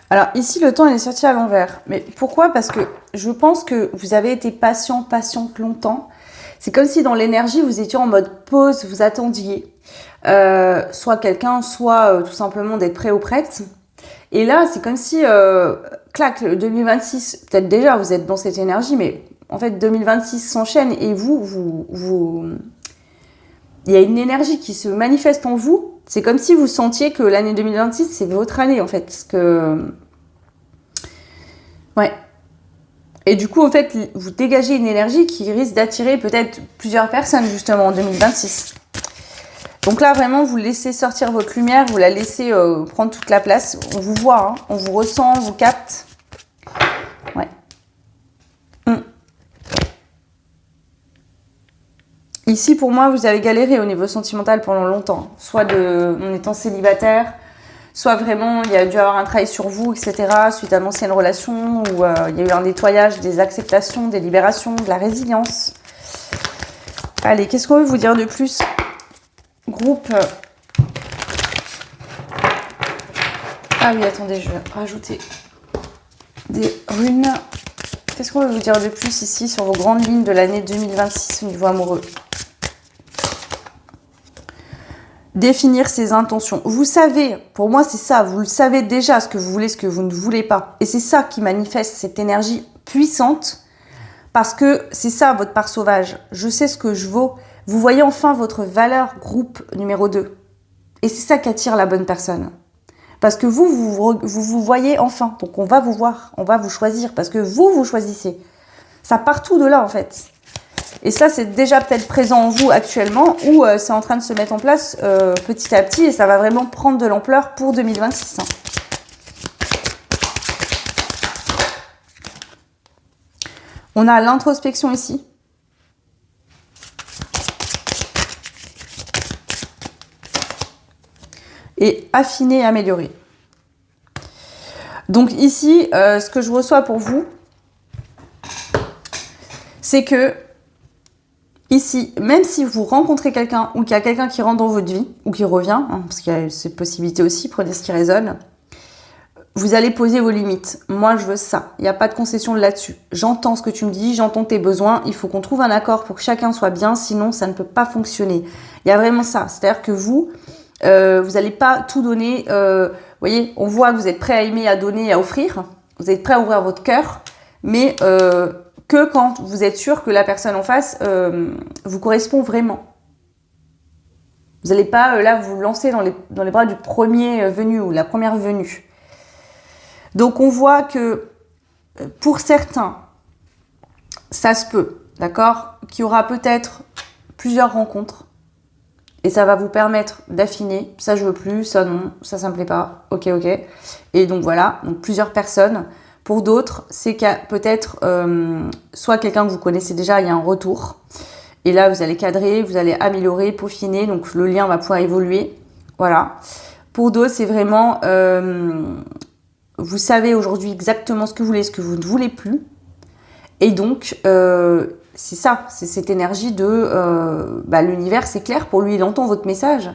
Alors ici, le temps il est sorti à l'envers. Mais pourquoi? Parce que je pense que vous avez été patiente longtemps. C'est comme si dans l'énergie, vous étiez en mode pause, vous attendiez. Soit quelqu'un, soit tout simplement d'être prêt ou prête. Et là, c'est comme si, clac, 2026, peut-être déjà vous êtes dans cette énergie, mais en fait 2026 s'enchaîne et il y a une énergie qui se manifeste en vous. C'est comme si vous sentiez que l'année 2026, c'est votre année en fait. Parce que... Ouais. Et du coup, en fait, vous dégagez une énergie qui risque d'attirer peut-être plusieurs personnes justement en 2026. Donc là, vraiment, vous laissez sortir votre lumière, vous la laissez prendre toute la place. On vous voit, hein, on vous ressent, on vous capte. Ouais. Ici, pour moi, vous avez galéré au niveau sentimental pendant longtemps. Soit en étant célibataire, soit vraiment, il y a dû avoir un travail sur vous, etc. Suite à une ancienne relation où il y a eu un nettoyage, des acceptations, des libérations, de la résilience. Allez, qu'est-ce qu'on veut vous dire de plus? Groupe. Ah oui, attendez, je vais rajouter des runes. Qu'est-ce qu'on veut vous dire de plus ici sur vos grandes lignes de l'année 2026 au niveau amoureux? Définir ses intentions. Vous savez, pour moi c'est ça, vous le savez déjà ce que vous voulez, ce que vous ne voulez pas. Et c'est ça qui manifeste cette énergie puissante parce que c'est ça votre part sauvage. Je sais ce que je vaux. Vous voyez enfin votre valeur groupe numéro 2. Et c'est ça qui attire la bonne personne. Parce que vous voyez enfin. Donc on va vous voir, on va vous choisir parce que vous choisissez. Ça part tout de là en fait. Et ça, c'est déjà peut-être présent en vous actuellement ou c'est en train de se mettre en place petit à petit et ça va vraiment prendre de l'ampleur pour 2026. Hein. On a l'introspection ici. Et affiner, améliorer. Donc ici, ce que je reçois pour vous, c'est que ici, même si vous rencontrez quelqu'un ou qu'il y a quelqu'un qui rentre dans votre vie ou qui revient, hein, parce qu'il y a cette possibilité aussi, prenez ce qui résonne, vous allez poser vos limites. Moi, je veux ça. Il n'y a pas de concession là-dessus. J'entends ce que tu me dis, j'entends tes besoins. Il faut qu'on trouve un accord pour que chacun soit bien, sinon ça ne peut pas fonctionner. Il y a vraiment ça. C'est-à-dire que vous n'allez pas tout donner. Vous voyez, on voit que vous êtes prêt à aimer, à donner, à offrir. Vous êtes prêt à ouvrir votre cœur, mais que quand vous êtes sûr que la personne en face vous correspond vraiment. Vous n'allez pas là vous lancer dans les bras du premier venu ou la première venue. Donc on voit que pour certains, ça se peut, d'accord, qu'il y aura peut-être plusieurs rencontres et ça va vous permettre d'affiner, ça je veux plus, ça non, ça me plaît pas, ok. Et donc voilà, donc plusieurs personnes. Pour d'autres, c'est qu'il y a peut-être soit quelqu'un que vous connaissez déjà, il y a un retour. Et là, vous allez cadrer, vous allez améliorer, peaufiner, donc le lien va pouvoir évoluer. Voilà. Pour d'autres, c'est vraiment... vous savez aujourd'hui exactement ce que vous voulez, ce que vous ne voulez plus. Et donc, c'est ça, c'est cette énergie de... l'univers, c'est clair, pour lui, il entend votre message.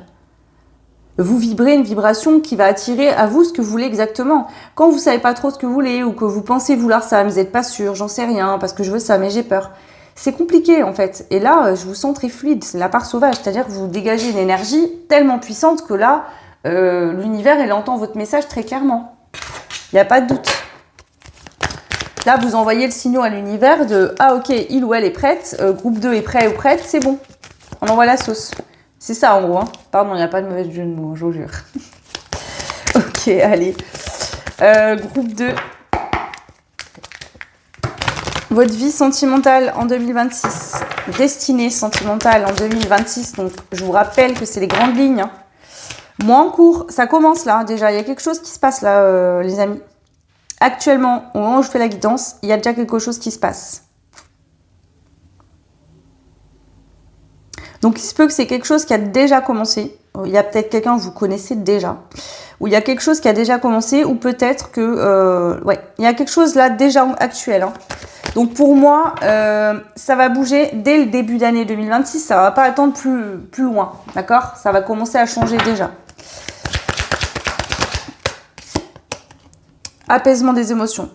Vous vibrez une vibration qui va attirer à vous ce que vous voulez exactement. Quand vous savez pas trop ce que vous voulez ou que vous pensez vouloir ça, mais vous n'êtes pas sûr, j'en sais rien, parce que je veux ça, mais j'ai peur. c'est compliqué en fait. Et là, je vous sens très fluide, c'est la part sauvage, c'est-à-dire que vous dégagez une énergie tellement puissante que là, l'univers, il entend votre message très clairement. Il n'y a pas de doute. Là, vous envoyez le signal à l'univers de « Ah ok, il ou elle est prête, groupe 2 est prêt ou prête, c'est bon. On envoie la sauce. » C'est ça en gros. Hein. Pardon, il n'y a pas de mauvais jeu de mots, je vous jure. Ok, allez. Groupe 2. Votre vie sentimentale en 2026. Destinée sentimentale en 2026. Donc, je vous rappelle que c'est les grandes lignes. Hein. Moi en cours, ça commence là déjà. Il y a quelque chose qui se passe là, les amis. Actuellement, au moment où je fais la guidance, il y a déjà quelque chose qui se passe. Donc, il se peut que c'est quelque chose qui a déjà commencé. Il y a peut-être quelqu'un que vous connaissez déjà. Ou il y a quelque chose qui a déjà commencé. Ou peut-être que... ouais, il y a quelque chose là déjà actuel. Hein. Donc, pour moi, ça va bouger dès le début d'année 2026. Ça ne va pas attendre plus loin. D'accord? Ça va commencer à changer déjà. Apaisement des émotions.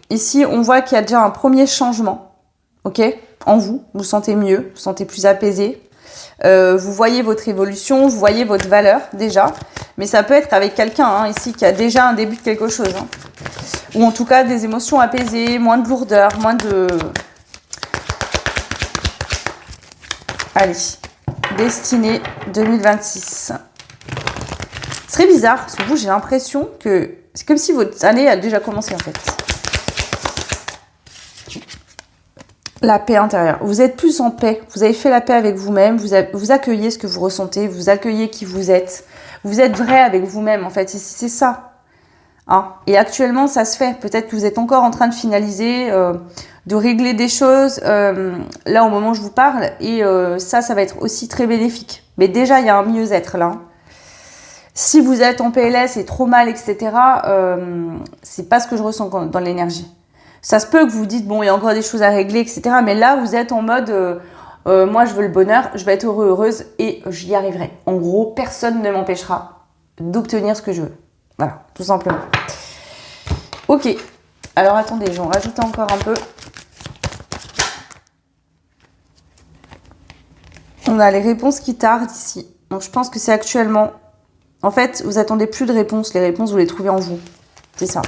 Ici, on voit qu'il y a déjà un premier changement. Ok? En vous. Vous sentez mieux. Vous vous sentez plus apaisé. Vous voyez votre évolution, vous voyez votre valeur déjà, mais ça peut être avec quelqu'un hein, ici qui a déjà un début de quelque chose, hein. Ou en tout cas des émotions apaisées, moins de lourdeur, moins de... Allez, destinée 2026. Ce serait bizarre, parce que vous j'ai l'impression que c'est comme si votre année a déjà commencé en fait. La paix intérieure. Vous êtes plus en paix. Vous avez fait la paix avec vous-même. Vous accueillez ce que vous ressentez. Vous accueillez qui vous êtes. Vous êtes vrai avec vous-même, en fait. C'est ça. Hein. Et actuellement, ça se fait. Peut-être que vous êtes encore en train de finaliser, de régler des choses, là, au moment où je vous parle. Et ça va être aussi très bénéfique. Mais déjà, il y a un mieux-être, là. Si vous êtes en PLS et trop mal, etc., c'est pas ce que je ressens dans l'énergie. Ça se peut que vous vous dites, bon, il y a encore des choses à régler, etc. Mais là, vous êtes en mode, moi, je veux le bonheur, je vais être heureux, heureuse et j'y arriverai. En gros, personne ne m'empêchera d'obtenir ce que je veux. Voilà, tout simplement. Ok. Alors, attendez, je vais en rajouter encore un peu. On a les réponses qui tardent ici. Donc, je pense que c'est actuellement... En fait, vous attendez plus de réponses. Les réponses, vous les trouvez en vous. C'est ça.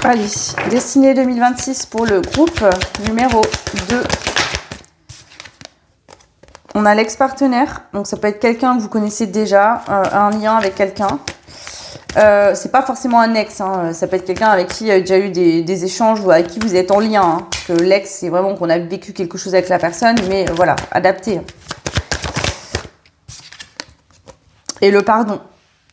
Allez, destinée 2026 pour le groupe numéro 2. On a l'ex-partenaire, donc ça peut être quelqu'un que vous connaissez déjà, un lien avec quelqu'un. C'est pas forcément un ex, hein, ça peut être quelqu'un avec qui il y a déjà eu des échanges ou avec qui vous êtes en lien. Hein, parce que l'ex, c'est vraiment qu'on a vécu quelque chose avec la personne, mais voilà, adapté. Et le pardon.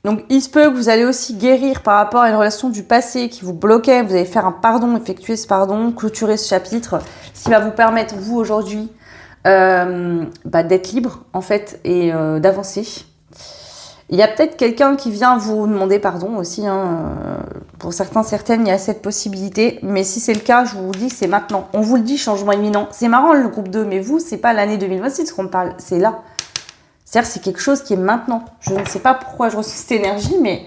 Donc, il se peut que vous allez aussi guérir par rapport à une relation du passé qui vous bloquait. Vous allez faire un pardon, effectuer ce pardon, clôturer ce chapitre, ce qui va vous permettre, vous, aujourd'hui, d'être libre, en fait, et d'avancer. Il y a peut-être quelqu'un qui vient vous demander pardon aussi. Hein. Pour certains, certaines, il y a cette possibilité. Mais si c'est le cas, je vous dis que c'est maintenant. On vous le dit, changement imminent. C'est marrant, le groupe 2, mais vous, c'est pas l'année 2026 qu'on parle, c'est là. C'est-à-dire c'est quelque chose qui est maintenant. Je ne sais pas pourquoi je ressens cette énergie, mais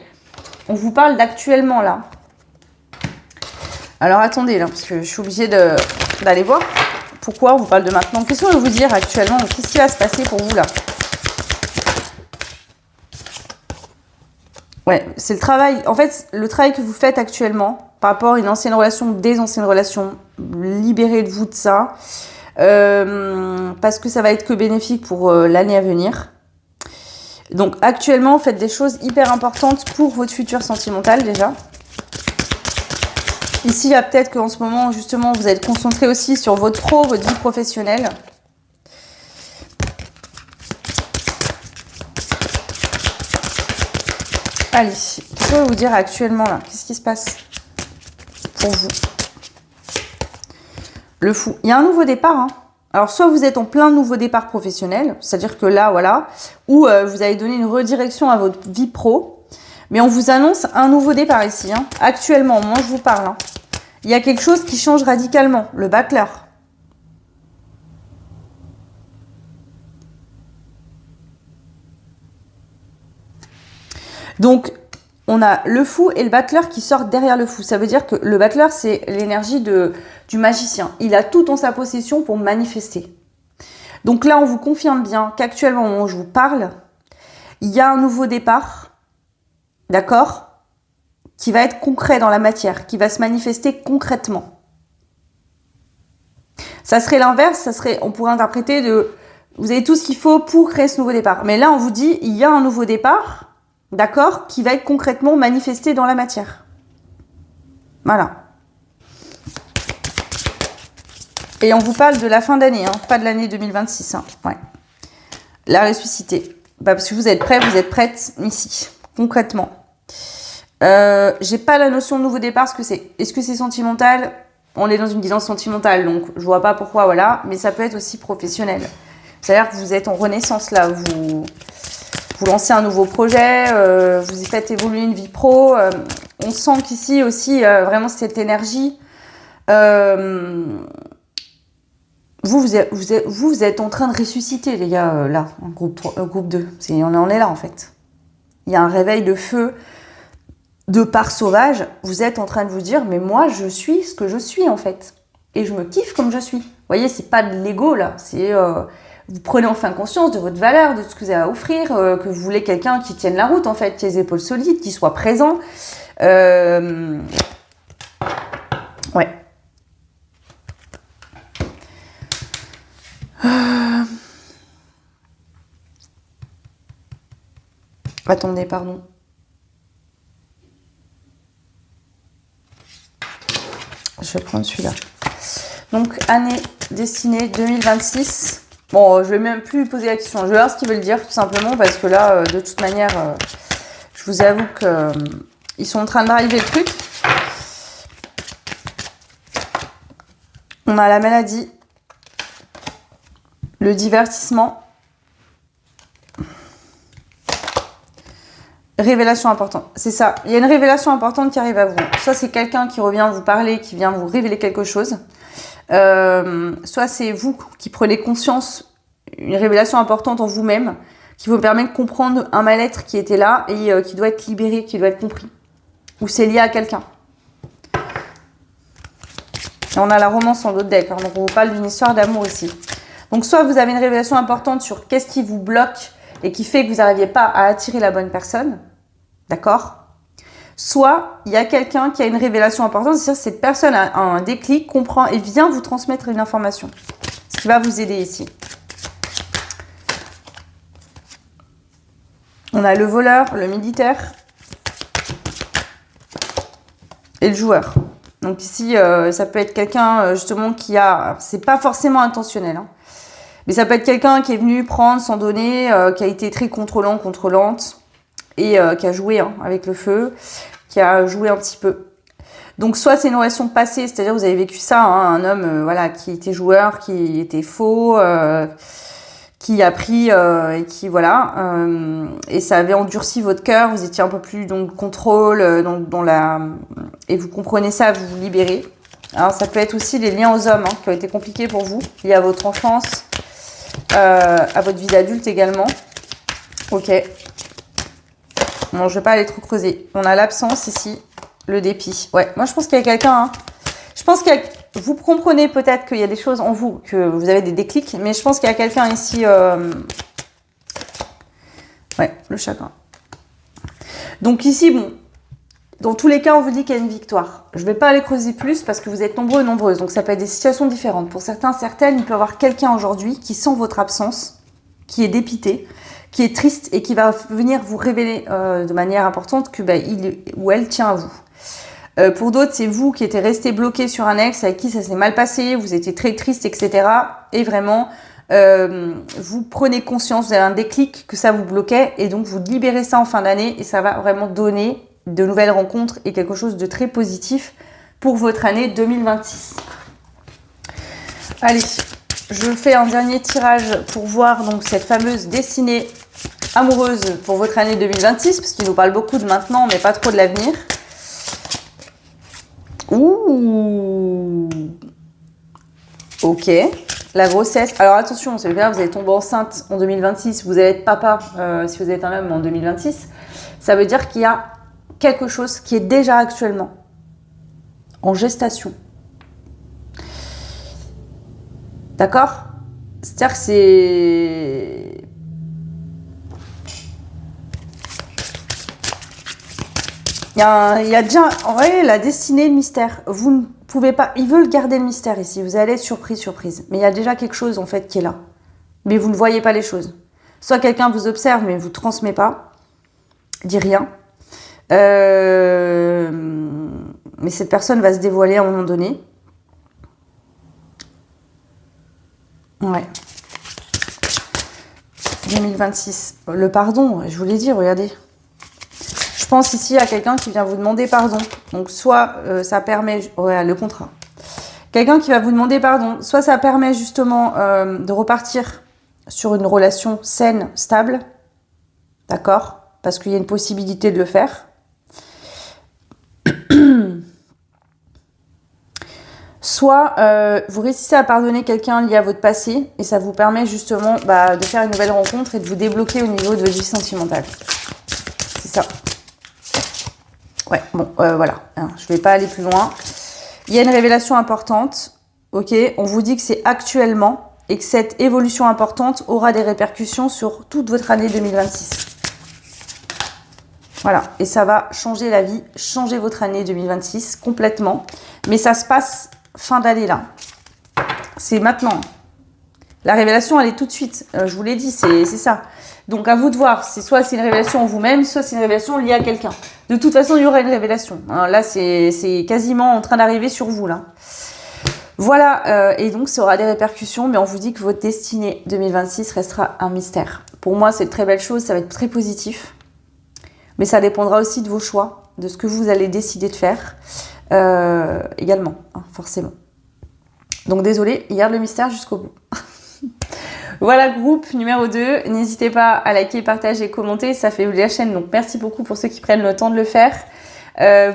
on vous parle d'actuellement, là. Alors, attendez, là, parce que je suis obligée d'aller voir pourquoi on vous parle de maintenant. Qu'est-ce qu'on veut vous dire actuellement? Qu'est-ce qui va se passer pour vous, là? Ouais, c'est le travail. En fait, le travail que vous faites actuellement par rapport à une ancienne relation, des anciennes relations, libérez-vous de ça. Parce que ça va être que bénéfique pour l'année à venir. Donc actuellement, faites des choses hyper importantes pour votre futur sentimental déjà. Ici, il y a peut-être qu'en ce moment, justement, vous êtes concentré aussi sur votre votre vie professionnelle. Allez, qu'est-ce que je vais vous dire actuellement là? Qu'est-ce qui se passe pour vous? Le fou. Il y a un nouveau départ, hein. Alors, soit vous êtes en plein nouveau départ professionnel, c'est-à-dire que là, voilà, ou vous avez donné une redirection à votre vie pro, mais on vous annonce un nouveau départ ici, hein. Actuellement, moi je vous parle, hein. Il y a quelque chose qui change radicalement, le bâcleur. Donc, on a le fou et le battleur qui sortent derrière le fou. Ça veut dire que le battleur, c'est l'énergie du magicien. Il a tout en sa possession pour manifester. Donc là, on vous confirme bien qu'actuellement, au moment où je vous parle, il y a un nouveau départ, d'accord, qui va être concret dans la matière, qui va se manifester concrètement. Ça serait l'inverse, on pourrait interpréter vous avez tout ce qu'il faut pour créer ce nouveau départ. Mais là, on vous dit, il y a un nouveau départ, d'accord, qui va être concrètement manifesté dans la matière. Voilà. Et on vous parle de la fin d'année, hein, pas de l'année 2026. Hein. Ouais. La ressuscité. Parce que vous êtes prêts, vous êtes prêtes ici, concrètement. J'ai pas la notion de nouveau départ, ce que c'est. Est-ce que c'est sentimental? On est dans une guidance sentimentale, donc je vois pas pourquoi, voilà. Mais ça peut être aussi professionnel. C'est-à-dire que vous êtes en renaissance, là. Vous lancez un nouveau projet, vous y faites évoluer une vie pro. On sent qu'ici aussi, vraiment, cette énergie... Vous êtes en train de ressusciter, les gars, là, en groupe 2. On est là, en fait. Il y a un réveil de feu, de part sauvage. Vous êtes en train de vous dire, mais moi, je suis ce que je suis, en fait. Et je me kiffe comme je suis. Vous voyez, c'est pas de l'ego, là. C'est... vous prenez enfin conscience de votre valeur, de ce que vous avez à offrir, que vous voulez quelqu'un qui tienne la route, en fait, qui ait les épaules solides, qui soit présent. Ouais. Attendez, pardon. Je vais prendre celui-là. Donc, année destinée 2026. Bon, je vais même plus lui poser la question. Je vais voir ce qu'ils veulent dire, tout simplement, parce que là, de toute manière, je vous avoue que ils sont en train de driver le truc. On a la maladie, le divertissement, révélation importante. C'est ça. Il y a une révélation importante qui arrive à vous. Soit c'est quelqu'un qui revient vous parler, qui vient vous révéler quelque chose. Soit c'est vous qui prenez conscience, une révélation importante en vous-même, qui vous permet de comprendre un mal-être qui était là et qui doit être libéré, qui doit être compris. Ou c'est lié à quelqu'un. Et on a la romance en d'autres decks. Hein, donc on vous parle d'une histoire d'amour ici. Donc soit vous avez une révélation importante sur qu'est-ce qui vous bloque et qui fait que vous n'arriviez pas à attirer la bonne personne. D'accord? Soit il y a quelqu'un qui a une révélation importante, c'est-à-dire que cette personne a un déclic, comprend et vient vous transmettre une information. Ce qui va vous aider ici. On a le voleur, le militaire et le joueur. Donc ici, ça peut être quelqu'un justement qui a... C'est pas forcément intentionnel, hein, mais ça peut être quelqu'un qui est venu prendre sans donner, qui a été très contrôlant, contrôlante, et qui a joué avec le feu, qui a joué un petit peu. Donc soit c'est une relation passée, c'est-à-dire vous avez vécu ça, hein, un homme voilà, qui était joueur, qui était faux, qui a pris et qui voilà, et ça avait endurci votre cœur, vous étiez un peu plus dans le contrôle, et vous comprenez ça, vous vous libérez. Alors ça peut être aussi les liens aux hommes hein, qui ont été compliqués pour vous, liés à votre enfance, à votre vie d'adulte également. Ok. Bon, je vais pas aller trop creuser. On a l'absence ici, le dépit. Ouais, moi je pense qu'il y a quelqu'un. Hein. Je pense qu'il y a... Vous comprenez peut-être qu'il y a des choses en vous, que vous avez des déclics, mais je pense qu'il y a quelqu'un ici... Ouais, le chagrin. Donc ici, bon, dans tous les cas, on vous dit qu'il y a une victoire. Je ne vais pas aller creuser plus parce que vous êtes nombreux et nombreuses, donc ça peut être des situations différentes. Pour certains, certaines, il peut y avoir quelqu'un aujourd'hui qui sent votre absence, qui est dépité, qui est triste et qui va venir vous révéler de manière importante que il ou elle tient à vous. Pour d'autres, c'est vous qui étiez resté bloqué sur un ex avec qui ça s'est mal passé, vous étiez très triste, etc. Et vraiment, vous prenez conscience, vous avez un déclic que ça vous bloquait et donc vous libérez ça en fin d'année et ça va vraiment donner de nouvelles rencontres et quelque chose de très positif pour votre année 2026. Allez, je fais un dernier tirage pour voir donc cette fameuse destinée amoureuse pour votre année 2026 parce qu'il nous parle beaucoup de maintenant mais pas trop de l'avenir. Ouh. Ok. La grossesse. Alors attention, c'est bien, vous allez tomber enceinte en 2026. Vous allez être papa si vous êtes un homme en 2026. Ça veut dire qu'il y a quelque chose qui est déjà actuellement en gestation. D'accord? C'est-à-dire que c'est... Il y a déjà, en vrai, la destinée, le mystère. Vous ne pouvez pas... Ils veulent garder le mystère ici. Vous allez être surprise, surprise. Mais il y a déjà quelque chose, en fait, qui est là. Mais vous ne voyez pas les choses. Soit quelqu'un vous observe, mais vous ne transmet pas. Dit rien. Mais cette personne va se dévoiler à un moment donné. Ouais. 2026. Le pardon, je vous l'ai dit, regardez. Je pense ici à quelqu'un qui vient vous demander pardon. Donc, soit ça permet... Ouais, le contrat. Quelqu'un qui va vous demander pardon. Soit ça permet justement de repartir sur une relation saine, stable. D'accord? Parce qu'il y a une possibilité de le faire. Soit vous réussissez à pardonner quelqu'un lié à votre passé et ça vous permet justement de faire une nouvelle rencontre et de vous débloquer au niveau de votre vie sentimentale. C'est ça. Ouais, bon, voilà. Hein, je ne vais pas aller plus loin. Il y a une révélation importante. Ok, on vous dit que c'est actuellement et que cette évolution importante aura des répercussions sur toute votre année 2026. Voilà, et ça va changer la vie, changer votre année 2026 complètement. Mais ça se passe fin d'année là. C'est maintenant. La révélation, elle est tout de suite. Je vous l'ai dit, c'est ça. Donc à vous de voir. Soit c'est une révélation en vous-même, soit c'est une révélation liée à quelqu'un. De toute façon, il y aura une révélation. Hein, là, c'est quasiment en train d'arriver sur vous là. Voilà, et donc ça aura des répercussions, mais on vous dit que votre destinée 2026 restera un mystère. Pour moi, c'est une très belle chose, ça va être très positif. Mais ça dépendra aussi de vos choix, de ce que vous allez décider de faire également, hein, forcément. Donc désolé, il garde le mystère jusqu'au bout. Voilà, groupe numéro 2. N'hésitez pas à liker, partager, commenter, ça fait la chaîne. Donc merci beaucoup pour ceux qui prennent le temps de le faire.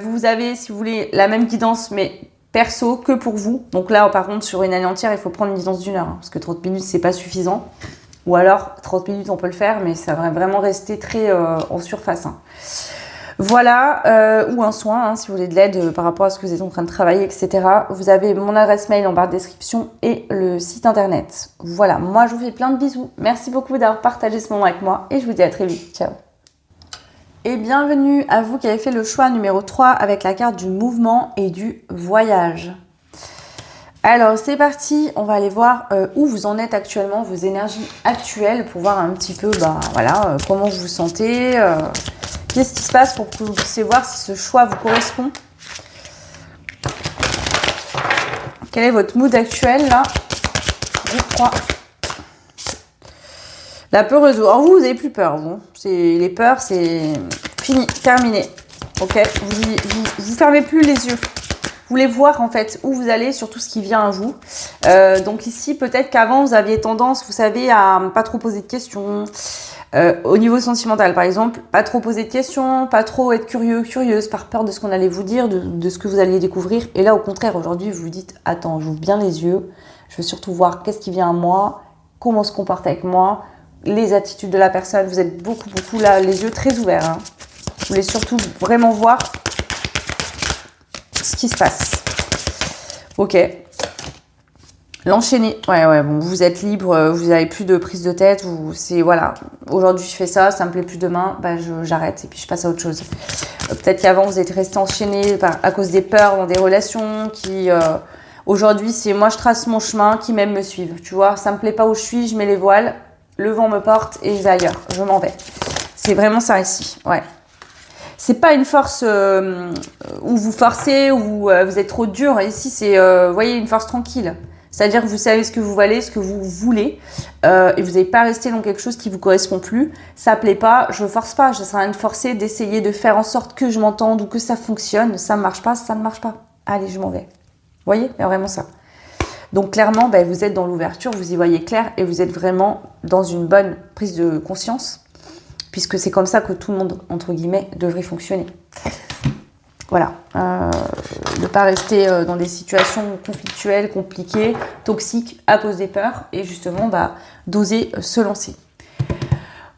Vous avez, si vous voulez, la même guidance, mais perso que pour vous. Donc là, par contre, sur une année entière, il faut prendre une guidance d'1 heure, hein, parce que 30 minutes, c'est pas suffisant. Ou alors, 30 minutes, on peut le faire, mais ça va vraiment rester très en surface. Hein. Voilà, ou un soin, hein, si vous voulez de l'aide par rapport à ce que vous êtes en train de travailler, etc. Vous avez mon adresse mail en barre de description et le site internet. Voilà, moi, je vous fais plein de bisous. Merci beaucoup d'avoir partagé ce moment avec moi et je vous dis à très vite. Ciao. Et bienvenue à vous qui avez fait le choix numéro 3 avec la carte du mouvement et du voyage. Alors c'est parti, on va aller voir où vous en êtes actuellement, vos énergies actuelles pour voir un petit peu comment vous vous sentez, qu'est-ce qui se passe pour que vous puissiez voir si ce choix vous correspond. Quel est votre mood actuel là? Groupe 3. La peureuse. Alors vous n'avez plus peur, vous. Les peurs, c'est fini, terminé. Ok, vous fermez plus les yeux. Vous voulez voir en fait où vous allez sur tout ce qui vient à vous. Donc ici, peut-être qu'avant, vous aviez tendance, vous savez, à pas trop poser de questions. Au niveau sentimental, par exemple, pas trop poser de questions, pas trop être curieux, curieuse, par peur de ce qu'on allait vous dire, de ce que vous alliez découvrir. Et là, au contraire, aujourd'hui, vous vous dites, attends, j'ouvre bien les yeux. Je veux surtout voir qu'est-ce qui vient à moi, comment on se comporte avec moi, les attitudes de la personne. Vous êtes beaucoup là, les yeux très ouverts. Hein. Vous voulez surtout vraiment voir ce qui se passe. Ok. L'enchaîner. Ouais, bon, vous êtes libre, vous n'avez plus de prise de tête. Voilà. Aujourd'hui, je fais ça, ça me plaît plus demain, j'arrête et puis je passe à autre chose. Peut-être qu'avant, vous êtes resté enchaîné à cause des peurs dans des relations qui... aujourd'hui, c'est moi, je trace mon chemin, qui m'aime me suivent. Tu vois, ça me plaît pas où je suis, je mets les voiles, le vent me porte et je vais ailleurs. Je m'en vais. C'est vraiment ça ici. Ouais. C'est pas une force où vous forcez, où vous êtes trop dur. Ici, c'est, vous voyez, une force tranquille. C'est-à-dire que vous savez ce que vous valez, ce que vous voulez, et vous n'allez pas rester dans quelque chose qui vous correspond plus. Ça plaît pas, je force pas. Ça sert à rien de forcer, d'essayer de faire en sorte que je m'entende ou que ça fonctionne. Ça ne marche pas, ça ne marche pas. Allez, je m'en vais. Vous voyez, il y a vraiment ça. Donc clairement, vous êtes dans l'ouverture, vous y voyez clair, et vous êtes vraiment dans une bonne prise de conscience, puisque c'est comme ça que tout le monde, entre guillemets, devrait fonctionner. Voilà, ne pas rester dans des situations conflictuelles, compliquées, toxiques à cause des peurs et justement d'oser se lancer.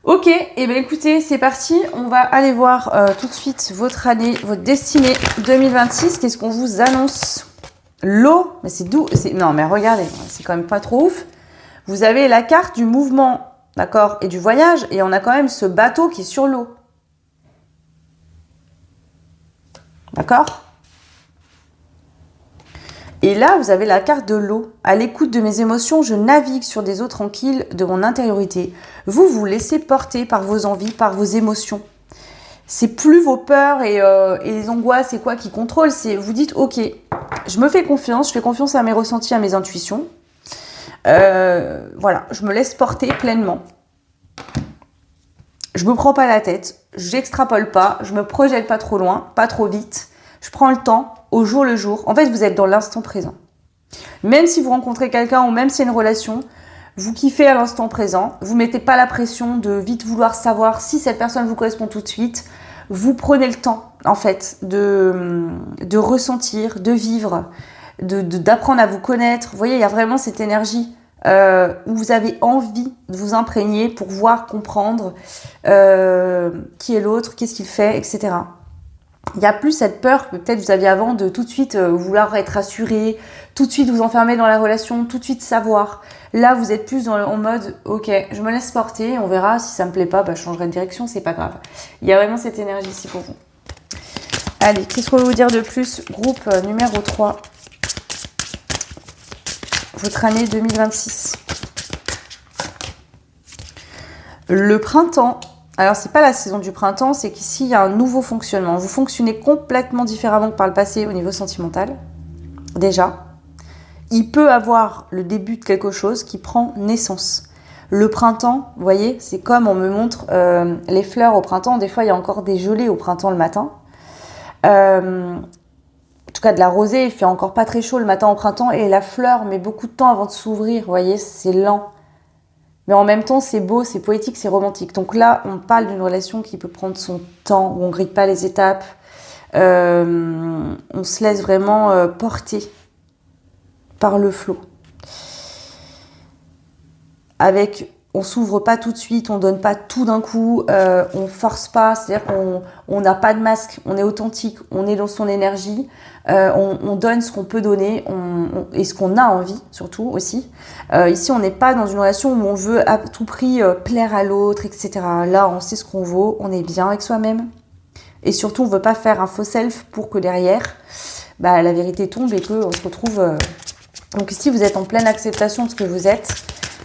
Ok, et ben écoutez, c'est parti. On va aller voir tout de suite votre année, votre destinée 2026. Qu'est-ce qu'on vous annonce? L'eau, mais c'est d'où? Non, mais regardez, c'est quand même pas trop ouf. Vous avez la carte du mouvement, d'accord, et du voyage, et on a quand même ce bateau qui est sur l'eau. D'accord? Et là, vous avez la carte de l'eau. À l'écoute de mes émotions, je navigue sur des eaux tranquilles de mon intériorité. Vous vous laissez porter par vos envies, par vos émotions. C'est plus vos peurs et les angoisses et quoi qui contrôlent. C'est vous dites, ok, je me fais confiance, je fais confiance à mes ressentis, à mes intuitions. Voilà, je me laisse porter pleinement. Je me prends pas la tête, j'extrapole pas, je me projette pas trop loin, pas trop vite. Je prends le temps au jour le jour. En fait, vous êtes dans l'instant présent. Même si vous rencontrez quelqu'un ou même si c'est une relation, vous kiffez à l'instant présent. Vous mettez pas la pression de vite vouloir savoir si cette personne vous correspond tout de suite. Vous prenez le temps, en fait, de ressentir, de vivre, d'apprendre à vous connaître. Vous voyez, il y a vraiment cette énergie où vous avez envie de vous imprégner pour voir, comprendre qui est l'autre, qu'est-ce qu'il fait, etc. Il n'y a plus cette peur que peut-être vous aviez avant de tout de suite vouloir être rassuré, tout de suite vous enfermer dans la relation, tout de suite savoir. Là, vous êtes plus en mode, ok, je me laisse porter, on verra, si ça me plaît pas, je changerai de direction, c'est pas grave. Il y a vraiment cette énergie ici pour vous. Allez, qu'est-ce qu'on va vous dire de plus? Groupe numéro 3. Votre année 2026. Le printemps. Alors, c'est pas la saison du printemps, c'est qu'ici, il y a un nouveau fonctionnement. Vous fonctionnez complètement différemment que par le passé au niveau sentimental. Déjà. Il peut avoir le début de quelque chose qui prend naissance. Le printemps, vous voyez, c'est comme on me montre les fleurs au printemps. Des fois, il y a encore des gelées au printemps le matin. En tout cas, de la rosée, il fait encore pas très chaud le matin au printemps. Et la fleur met beaucoup de temps avant de s'ouvrir. Vous voyez, c'est lent. Mais en même temps, c'est beau, c'est poétique, c'est romantique. Donc là, on parle d'une relation qui peut prendre son temps, où on ne grille pas les étapes. On se laisse vraiment porter par le flot. On s'ouvre pas tout de suite, on donne pas tout d'un coup, on force pas, c'est-à-dire qu'on n'a pas de masque, on est authentique, on est dans son énergie, on donne ce qu'on peut donner et ce qu'on a envie surtout aussi. Ici, on n'est pas dans une relation où on veut à tout prix plaire à l'autre, etc. Là, on sait ce qu'on vaut, on est bien avec soi-même. Et surtout, on veut pas faire un faux self pour que derrière, la vérité tombe et qu'on se retrouve... Donc ici, vous êtes en pleine acceptation de ce que vous êtes.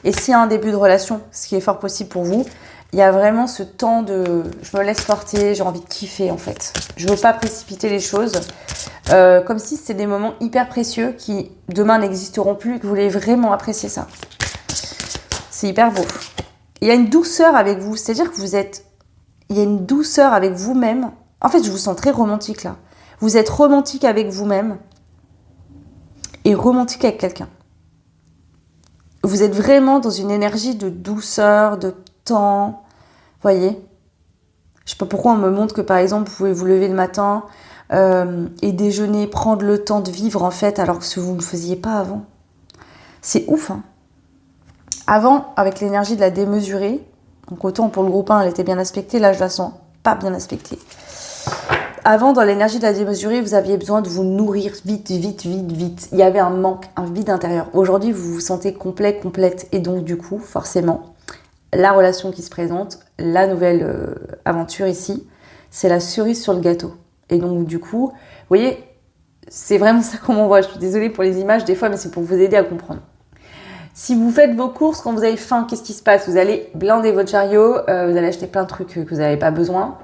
Et s'il y a un début de relation, ce qui est fort possible pour vous, il y a vraiment ce temps de je me laisse porter, j'ai envie de kiffer en fait. Je veux pas précipiter les choses. Comme si c'était des moments hyper précieux qui demain n'existeront plus et que vous voulez vraiment apprécier ça. C'est hyper beau. Il y a une douceur avec vous, c'est-à-dire que il y a une douceur avec vous-même. En fait, je vous sens très romantique là. Vous êtes romantique avec vous-même et romantique avec quelqu'un. Vous êtes vraiment dans une énergie de douceur, de temps. Voyez? Je sais pas pourquoi on me montre que par exemple, vous pouvez vous lever le matin et déjeuner, prendre le temps de vivre en fait, alors que vous ne le faisiez pas avant. C'est ouf, hein? Avant, avec l'énergie de la démesurée, donc autant pour le groupe 1, elle était bien aspectée, là je la sens pas bien aspectée. Avant, dans l'énergie de la démesurée, vous aviez besoin de vous nourrir vite. Il y avait un manque, un vide intérieur. Aujourd'hui, vous vous sentez complet, complète. Et donc, du coup, forcément, la relation qui se présente, la nouvelle aventure ici, c'est la cerise sur le gâteau. Et donc, du coup, vous voyez, c'est vraiment ça qu'on voit. Je suis désolée pour les images des fois, mais c'est pour vous aider à comprendre. Si vous faites vos courses, quand vous avez faim, qu'est-ce qui se passe? Vous allez blinder votre chariot, vous allez acheter plein de trucs que vous n'avez pas besoin.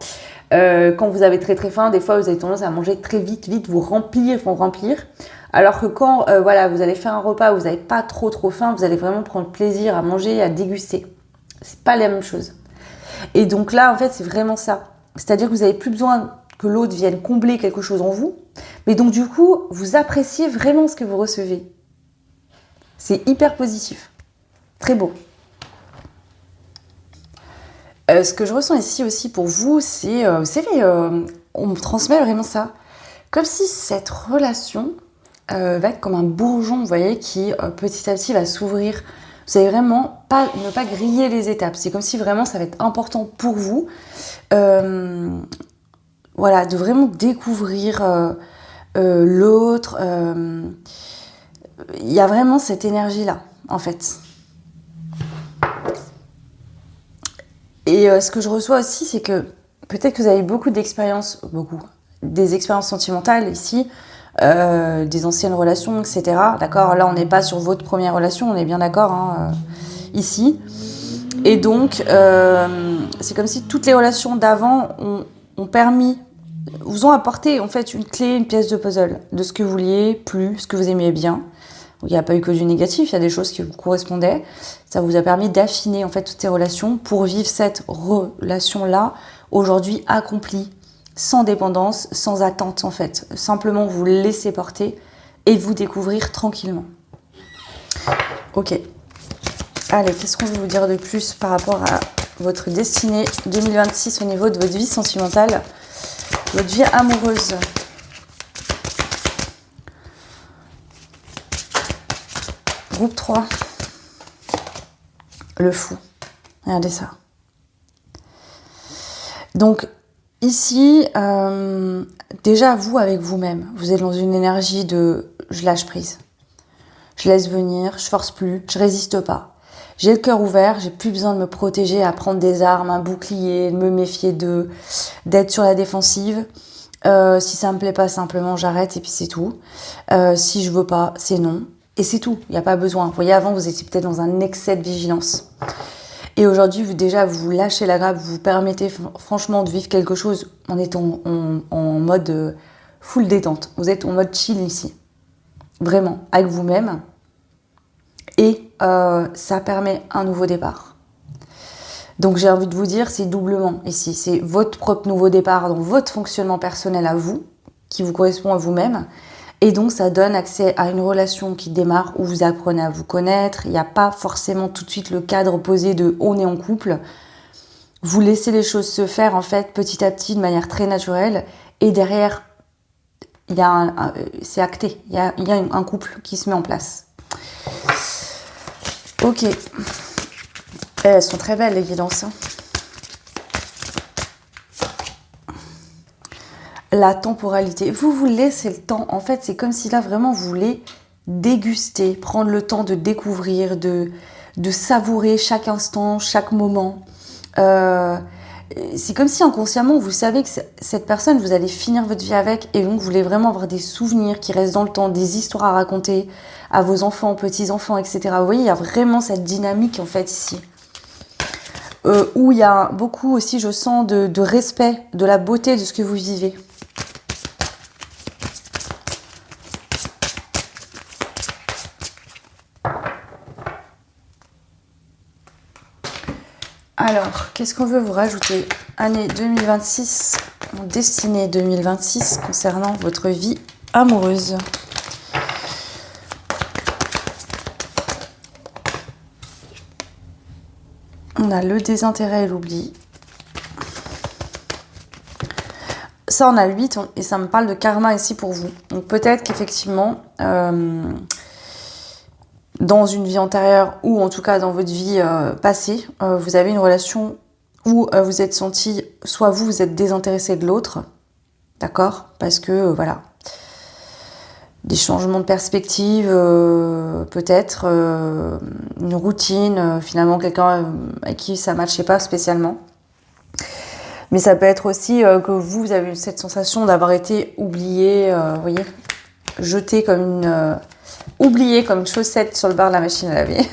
Quand vous avez très très faim, des fois vous avez tendance à manger très vite, vous remplir. Alors que quand vous allez faire un repas où vous n'avez pas trop faim, vous allez vraiment prendre plaisir à manger, à déguster. C'est pas la même chose. Et donc là, en fait, c'est vraiment ça. C'est-à-dire que vous n'avez plus besoin que l'autre vienne combler quelque chose en vous. Mais donc du coup, vous appréciez vraiment ce que vous recevez. C'est hyper positif. Très beau. Ce que je ressens ici aussi pour vous, c'est, vous savez, on me transmet vraiment ça. Comme si cette relation va être comme un bourgeon, vous voyez, qui petit à petit va s'ouvrir Vous allez vraiment ne pas griller les étapes. C'est comme si vraiment ça va être important pour vous. Voilà, de vraiment découvrir l'autre. Il y a vraiment cette énergie-là, en fait. Et ce que je reçois aussi, c'est que peut-être que vous avez des expériences sentimentales ici, des anciennes relations, etc. D'accord, là on n'est pas sur votre première relation, on est bien d'accord, hein, ici. Et donc, c'est comme si toutes les relations d'avant ont permis, vous ont apporté en fait une clé, une pièce de puzzle de ce que vous vouliez plus, ce que vous aimiez bien. Il n'y a pas eu que du négatif, il y a des choses qui vous correspondaient. Ça vous a permis d'affiner en fait toutes ces relations pour vivre cette relation-là aujourd'hui accomplie, sans dépendance, sans attente en fait. Simplement vous laisser porter et vous découvrir tranquillement. Ok. Allez, qu'est-ce qu'on veut vous dire de plus par rapport à votre destinée 2026 au niveau de votre vie sentimentale, votre vie amoureuse? Groupe 3. Le fou. Regardez ça. Donc, ici, déjà, vous, avec vous-même, vous êtes dans une énergie de « je lâche prise ». Je laisse venir, je force plus, je résiste pas. J'ai le cœur ouvert, j'ai plus besoin de me protéger, à prendre des armes, un bouclier, de me méfier d'être sur la défensive. Si ça me plaît pas, simplement, j'arrête et puis c'est tout. Si je veux pas, c'est non. Et c'est tout, il n'y a pas besoin. Vous voyez, avant, vous étiez peut-être dans un excès de vigilance. Et aujourd'hui, vous lâchez la grappe, vous vous permettez franchement de vivre quelque chose en étant en mode full détente. Vous êtes en mode chill ici. Vraiment, avec vous-même. Et ça permet un nouveau départ. Donc j'ai envie de vous dire, c'est doublement ici. C'est votre propre nouveau départ dans votre fonctionnement personnel à vous, qui vous correspond à vous-même. Et donc, ça donne accès à une relation qui démarre où vous apprenez à vous connaître. Il n'y a pas forcément tout de suite le cadre posé de « on est en couple ». Vous laissez les choses se faire, en fait, petit à petit, de manière très naturelle. Et derrière, c'est acté. Il y a un couple qui se met en place. Ok. Elles sont très belles, les guidances. La temporalité. Vous laissez le temps. En fait, c'est comme si là, vraiment, vous voulez déguster, prendre le temps de découvrir, de savourer chaque instant, chaque moment. C'est comme si inconsciemment, vous savez que cette personne, vous allez finir votre vie avec et donc vous voulez vraiment avoir des souvenirs qui restent dans le temps, des histoires à raconter à vos enfants, petits-enfants, etc. Vous voyez, il y a vraiment cette dynamique, en fait, ici. Où il y a beaucoup aussi, je sens, de respect, de la beauté de ce que vous vivez. Alors, qu'est-ce qu'on veut vous rajouter? Année 2026, destinée 2026, concernant votre vie amoureuse. On a le désintérêt et l'oubli. Ça, on a 8 et ça me parle de karma ici pour vous. Donc peut-être qu'effectivement, dans une vie antérieure ou en tout cas dans votre vie passée, vous avez une relation où vous êtes senti, soit vous êtes désintéressé de l'autre, d'accord? Parce que, voilà, des changements de perspective, peut-être, une routine, finalement quelqu'un avec qui ça ne matchait pas spécialement. Mais ça peut être aussi que vous avez eu cette sensation d'avoir été oublié, vous voyez, jeté comme oublié comme une chaussette sur le bar de la machine à laver.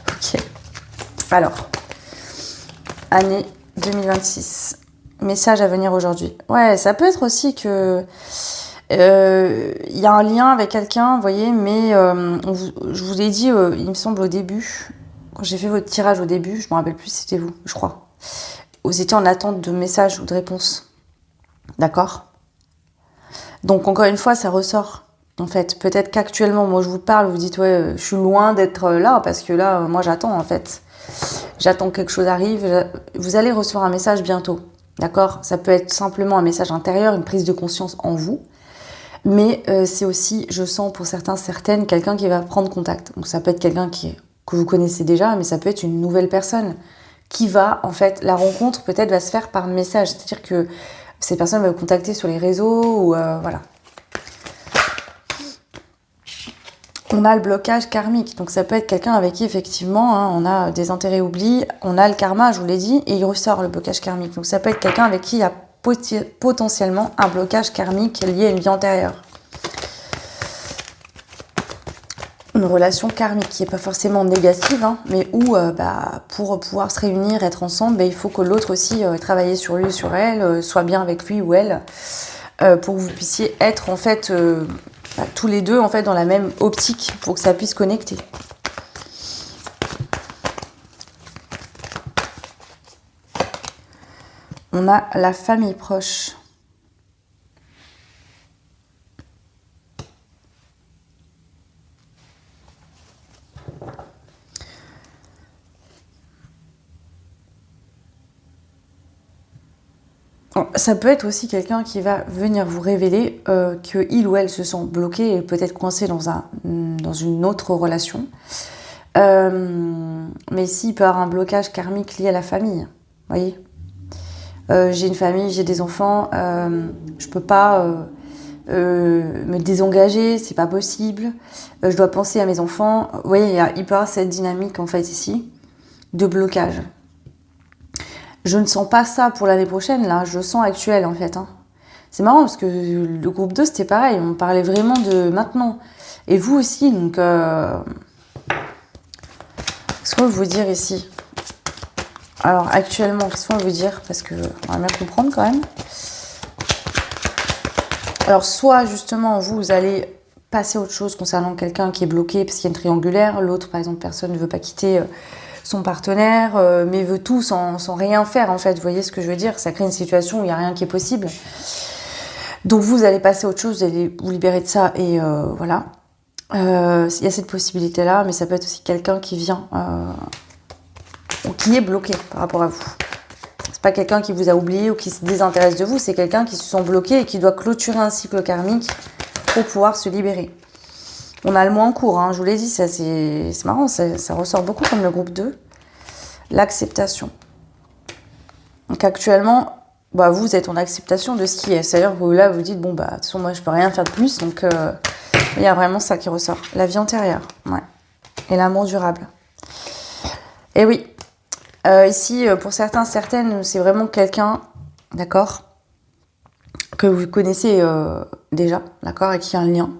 Ok. Alors, année 2026. Message à venir aujourd'hui. Ouais, ça peut être aussi que y a un lien avec quelqu'un, vous voyez, mais je vous l'ai dit, il me semble au début, quand j'ai fait votre tirage au début, je me rappelle plus si c'était vous, je crois. Vous étiez en attente de messages ou de réponses. D'accord? Donc, encore une fois, ça ressort. En fait, peut-être qu'actuellement, moi, je vous parle, vous dites, ouais, je suis loin d'être là, parce que là, moi, j'attends, en fait. J'attends que quelque chose arrive. Vous allez recevoir un message bientôt. D'accord? Ça peut être simplement un message intérieur, une prise de conscience en vous. Mais c'est aussi, je sens pour certaines, quelqu'un qui va prendre contact. Donc, ça peut être quelqu'un qui est que vous connaissez déjà, mais ça peut être une nouvelle personne qui va, en fait, la rencontre peut-être va se faire par message. C'est-à-dire que cette personne va vous contacter sur les réseaux ou voilà. On a le blocage karmique, donc ça peut être quelqu'un avec qui effectivement on a des intérêts oubliés, on a le karma, je vous l'ai dit, et il ressort le blocage karmique. Donc ça peut être quelqu'un avec qui il y a potentiellement un blocage karmique lié à une vie antérieure. Une relation karmique qui n'est pas forcément négative, mais où pour pouvoir se réunir, être ensemble, il faut que l'autre aussi travaille sur lui, sur elle, soit bien avec lui ou elle, pour que vous puissiez être en fait tous les deux en fait dans la même optique pour que ça puisse connecter. On a la famille proche. Ça peut être aussi quelqu'un qui va venir vous révéler qu'il ou elle se sent bloqué et peut-être coincé dans une autre relation. Mais ici, il peut y avoir un blocage karmique lié à la famille. Vous voyez, j'ai une famille, j'ai des enfants, je peux pas me désengager, c'est pas possible. Je dois penser à mes enfants. Vous voyez, il peut y avoir cette dynamique en fait ici de blocage. Je ne sens pas ça pour l'année prochaine, là, je le sens actuel en fait. C'est marrant parce que le groupe 2 c'était pareil, on parlait vraiment de maintenant. Et vous aussi, donc qu'est-ce qu'on veut vous dire ici? Alors actuellement, qu'est-ce qu'on veut vous dire? Parce que on va bien comprendre quand même. Alors soit justement vous allez passer à autre chose concernant quelqu'un qui est bloqué parce qu'il y a une triangulaire, l'autre par exemple personne ne veut pas quitter son partenaire, mais veut tout sans rien faire en fait, vous voyez ce que je veux dire, ça crée une situation où il n'y a rien qui est possible. Donc vous allez passer à autre chose, vous allez vous libérer de ça et voilà. Il y a cette possibilité là, mais ça peut être aussi quelqu'un qui vient ou qui est bloqué par rapport à vous. C'est pas quelqu'un qui vous a oublié ou qui se désintéresse de vous, c'est quelqu'un qui se sent bloqué et qui doit clôturer un cycle karmique pour pouvoir se libérer. On a le mois en cours, je vous l'ai dit, ça c'est marrant, ça ressort beaucoup comme le groupe 2. L'acceptation. Donc actuellement, vous êtes en acceptation de ce qui est. C'est-à-dire que là, vous dites, de toute façon, moi, je peux rien faire de plus. Donc, il y a vraiment ça qui ressort. La vie antérieure, ouais. Et l'amour durable. Et oui, ici, pour certains, certaines, c'est vraiment quelqu'un, d'accord, que vous connaissez déjà, d'accord, avec qui il y a un lien.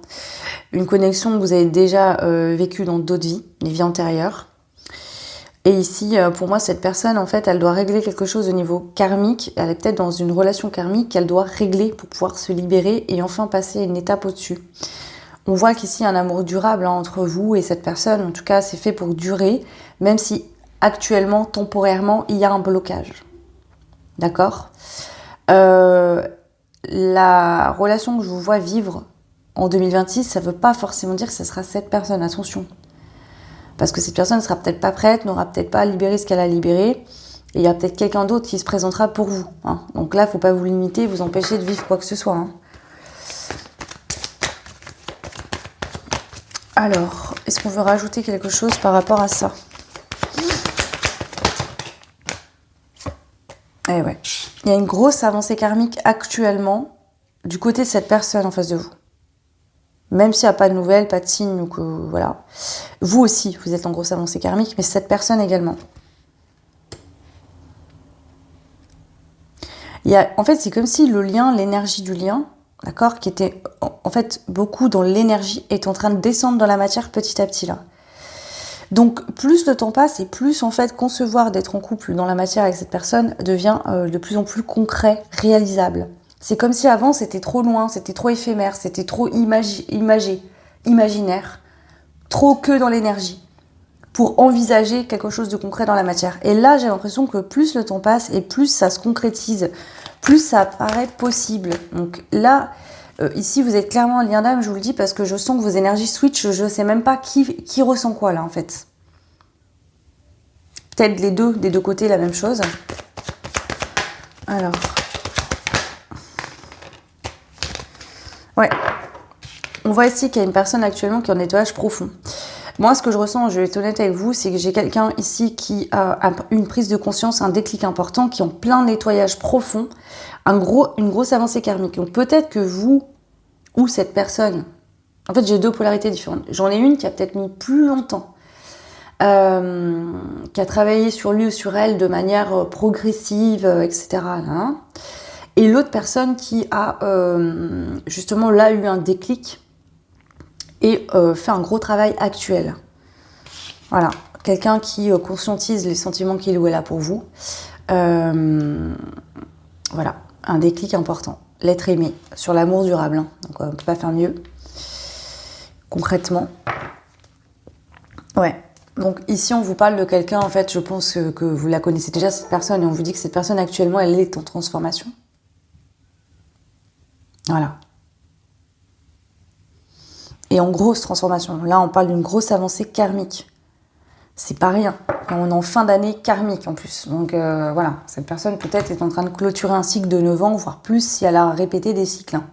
Une connexion que vous avez déjà vécue dans d'autres vies, des vies antérieures. Et ici, pour moi, cette personne, en fait, elle doit régler quelque chose au niveau karmique. Elle est peut-être dans une relation karmique qu'elle doit régler pour pouvoir se libérer et enfin passer à une étape au-dessus. On voit qu'ici, il y a un amour durable entre vous et cette personne. En tout cas, c'est fait pour durer, même si actuellement, temporairement, il y a un blocage. D'accord ? La relation que je vous vois vivre en 2026, ça ne veut pas forcément dire que ce sera cette personne. Attention. Parce que cette personne ne sera peut-être pas prête, n'aura peut-être pas libéré ce qu'elle a libéré. Et il y a peut-être quelqu'un d'autre qui se présentera pour vous. Donc là, il ne faut pas vous limiter, vous empêcher de vivre quoi que ce soit. Alors, est-ce qu'on veut rajouter quelque chose par rapport à ça? Eh ouais. Il y a une grosse avancée karmique actuellement du côté de cette personne en face de vous. Même s'il n'y a pas de nouvelles, pas de signes, ou que voilà. Vous aussi, vous êtes en grosse avancée karmique, mais cette personne également. En fait, c'est comme si le lien, l'énergie du lien, d'accord, qui était en fait beaucoup dans l'énergie, est en train de descendre dans la matière petit à petit là. Donc, plus le temps passe et plus en fait concevoir d'être en couple dans la matière avec cette personne devient de plus en plus concret, réalisable. C'est comme si avant c'était trop loin, c'était trop éphémère, c'était trop imaginaire, trop que dans l'énergie, pour envisager quelque chose de concret dans la matière. Et là, j'ai l'impression que plus le temps passe et plus ça se concrétise, plus ça paraît possible. Donc là, ici, vous êtes clairement en lien d'âme, je vous le dis, parce que je sens que vos énergies switch, je ne sais même pas qui ressent quoi là, en fait. Peut-être des deux côtés, la même chose. Alors... ouais. On voit ici qu'il y a une personne actuellement qui est en nettoyage profond. Moi, ce que je ressens, je vais être honnête avec vous, c'est que j'ai quelqu'un ici qui a une prise de conscience, un déclic important, qui est en plein nettoyage profond, une grosse avancée karmique. Donc peut-être que vous ou cette personne, en fait j'ai deux polarités différentes. J'en ai une qui a peut-être mis plus longtemps, qui a travaillé sur lui ou sur elle de manière progressive, etc. Hein. Et l'autre personne qui a justement là eu un déclic et fait un gros travail actuel. Voilà, quelqu'un qui conscientise les sentiments qu'il ou elle a pour vous. Voilà, un déclic important. L'être aimé, sur l'amour durable. Hein. Donc on ne peut pas faire mieux. Concrètement. Ouais. Donc ici on vous parle de quelqu'un, en fait, je pense que vous la connaissez déjà, cette personne, et on vous dit que cette personne actuellement, elle est en transformation. Voilà. Et en grosse transformation. Là, on parle d'une grosse avancée karmique. C'est pas rien. Et on est en fin d'année karmique en plus. Donc voilà, cette personne peut-être est en train de clôturer un cycle de 9 ans, voire plus si elle a répété des cycles. Hein.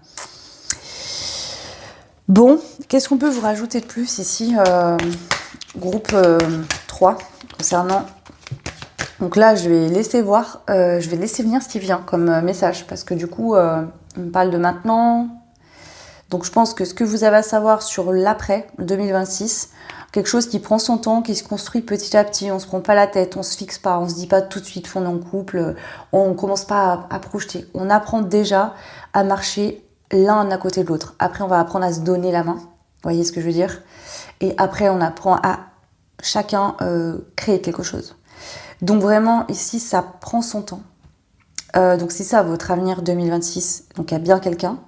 Bon, qu'est-ce qu'on peut vous rajouter de plus ici groupe 3, concernant... Donc là, je vais laisser voir, je vais laisser venir ce qui vient comme message. Parce que du coup, on me parle de maintenant... Donc je pense que ce que vous avez à savoir sur l'après 2026, quelque chose qui prend son temps, qui se construit petit à petit, on se prend pas la tête, on se fixe pas, on se dit pas tout de suite on est en couple, on commence pas à projeter. On apprend déjà à marcher l'un à côté de l'autre. Après on va apprendre à se donner la main, vous voyez ce que je veux dire? Et après on apprend à chacun créer quelque chose. Donc vraiment ici ça prend son temps. Donc c'est ça votre avenir 2026, donc il y a bien quelqu'un.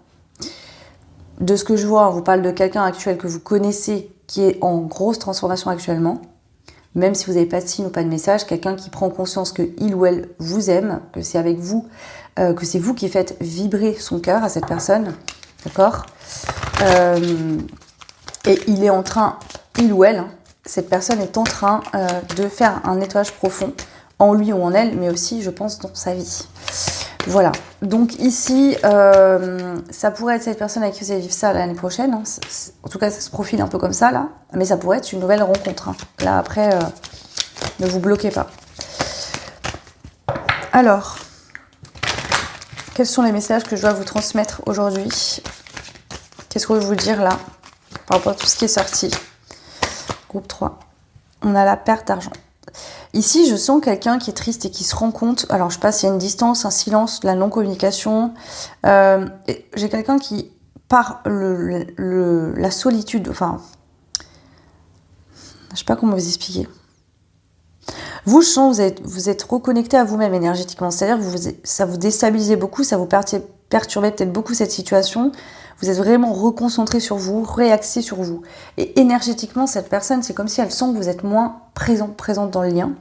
De ce que je vois, on vous parle de quelqu'un actuel que vous connaissez qui est en grosse transformation actuellement, même si vous n'avez pas de signe ou pas de message, quelqu'un qui prend conscience que il ou elle vous aime, que c'est avec vous, que c'est vous qui faites vibrer son cœur à cette personne, d'accord? Et il est en train, il ou elle, hein, cette personne est en train de faire un nettoyage profond en lui ou en elle, mais aussi, je pense, dans sa vie. Voilà, donc ici, ça pourrait être cette personne avec qui vous allez vivre ça l'année prochaine. Hein. En tout cas, ça se profile un peu comme ça, là. Mais ça pourrait être une nouvelle rencontre. Hein. Là, après, ne vous bloquez pas. Alors, quels sont les messages que je dois vous transmettre aujourd'hui? Qu'est-ce que je veux vous dire, là, par rapport à tout ce qui est sorti? Groupe 3. On a la perte d'argent. Ici, je sens quelqu'un qui est triste et qui se rend compte. Alors, je sais pas s'il y a une distance, un silence, de la non-communication. J'ai quelqu'un qui, par la solitude, enfin, je sais pas comment vous expliquer. Vous, je sens que vous êtes reconnecté à vous-même énergétiquement. C'est-à-dire que ça vous déstabilisait beaucoup, ça vous perturbait peut-être beaucoup cette situation. Vous êtes vraiment reconcentré sur vous, réaxé sur vous. Et énergétiquement, cette personne, c'est comme si elle sent que vous êtes moins présente dans le lien.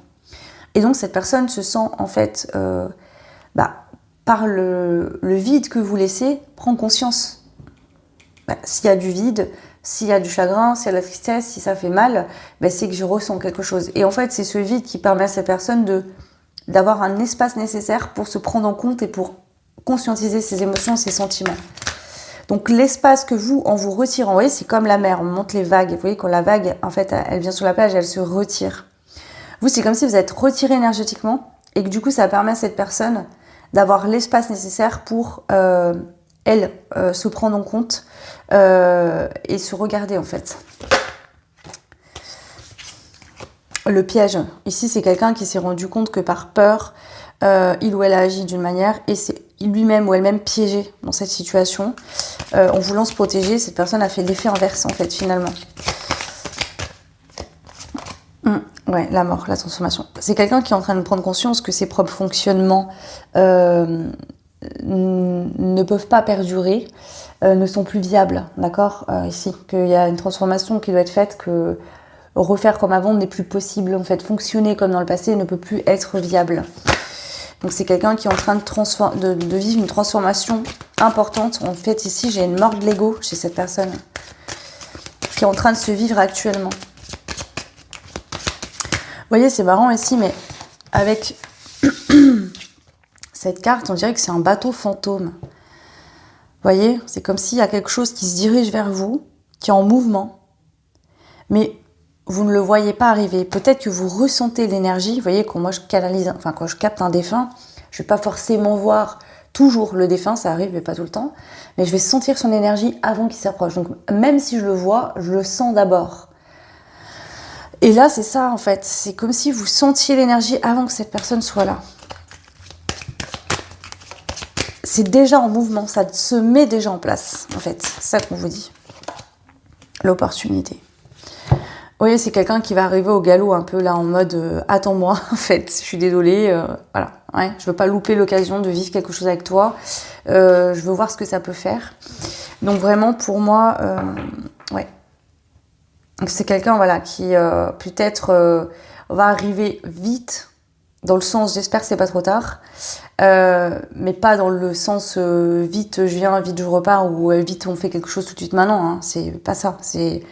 Et donc, cette personne se sent, en fait, par le vide que vous laissez, prend conscience. S'il y a du vide, s'il y a du chagrin, s'il y a de la tristesse, si ça fait mal, c'est que je ressens quelque chose. Et en fait, c'est ce vide qui permet à cette personne d'avoir un espace nécessaire pour se prendre en compte et pour conscientiser ses émotions, ses sentiments. Donc l'espace que vous, en vous retirant, vous voyez, c'est comme la mer, on monte les vagues. Vous voyez, quand la vague, en fait, elle vient sur la plage, elle se retire. Vous, c'est comme si vous êtes retiré énergétiquement et que du coup, ça permet à cette personne d'avoir l'espace nécessaire pour, elle, se prendre en compte et se regarder, en fait. Le piège. Ici, c'est quelqu'un qui s'est rendu compte que par peur, il ou elle a agi d'une manière et c'est lui-même ou elle-même piégé dans cette situation. En voulant se protéger, cette personne a fait l'effet inverse, en fait, finalement. Ouais, la mort, la transformation. C'est quelqu'un qui est en train de prendre conscience que ses propres fonctionnements ne peuvent pas perdurer, ne sont plus viables, d'accord, ici. Qu'il y a une transformation qui doit être faite, que refaire comme avant n'est plus possible. En fait, fonctionner comme dans le passé ne peut plus être viable. Donc c'est quelqu'un qui est en train de vivre une transformation importante. En fait, ici, j'ai une mort de l'ego chez cette personne qui est en train de se vivre actuellement. Vous voyez, c'est marrant ici, mais avec cette carte, on dirait que c'est un bateau fantôme. Vous voyez, c'est comme s'il y a quelque chose qui se dirige vers vous, qui est en mouvement. Mais vous ne le voyez pas arriver. Peut-être que vous ressentez l'énergie. Vous voyez, quand moi je canalise, enfin quand je capte un défunt, je vais pas forcément voir toujours le défunt, ça arrive mais pas tout le temps, mais je vais sentir son énergie avant qu'il s'approche. Donc même si je le vois, je le sens d'abord. Et là c'est ça en fait, c'est comme si vous sentiez l'énergie avant que cette personne soit là. C'est déjà en mouvement, ça se met déjà en place en fait, c'est ça qu'on vous dit. L'opportunité. Vous voyez, c'est quelqu'un qui va arriver au galop un peu là en mode attends-moi en fait, je suis désolée, voilà, ouais, je veux pas louper l'occasion de vivre quelque chose avec toi, je veux voir ce que ça peut faire. Donc vraiment pour moi, ouais, donc c'est quelqu'un voilà qui peut-être va arriver vite, dans le sens j'espère que c'est pas trop tard, mais pas dans le sens vite je viens, vite je repars ou vite on fait quelque chose tout de suite maintenant, hein, c'est pas ça, c'est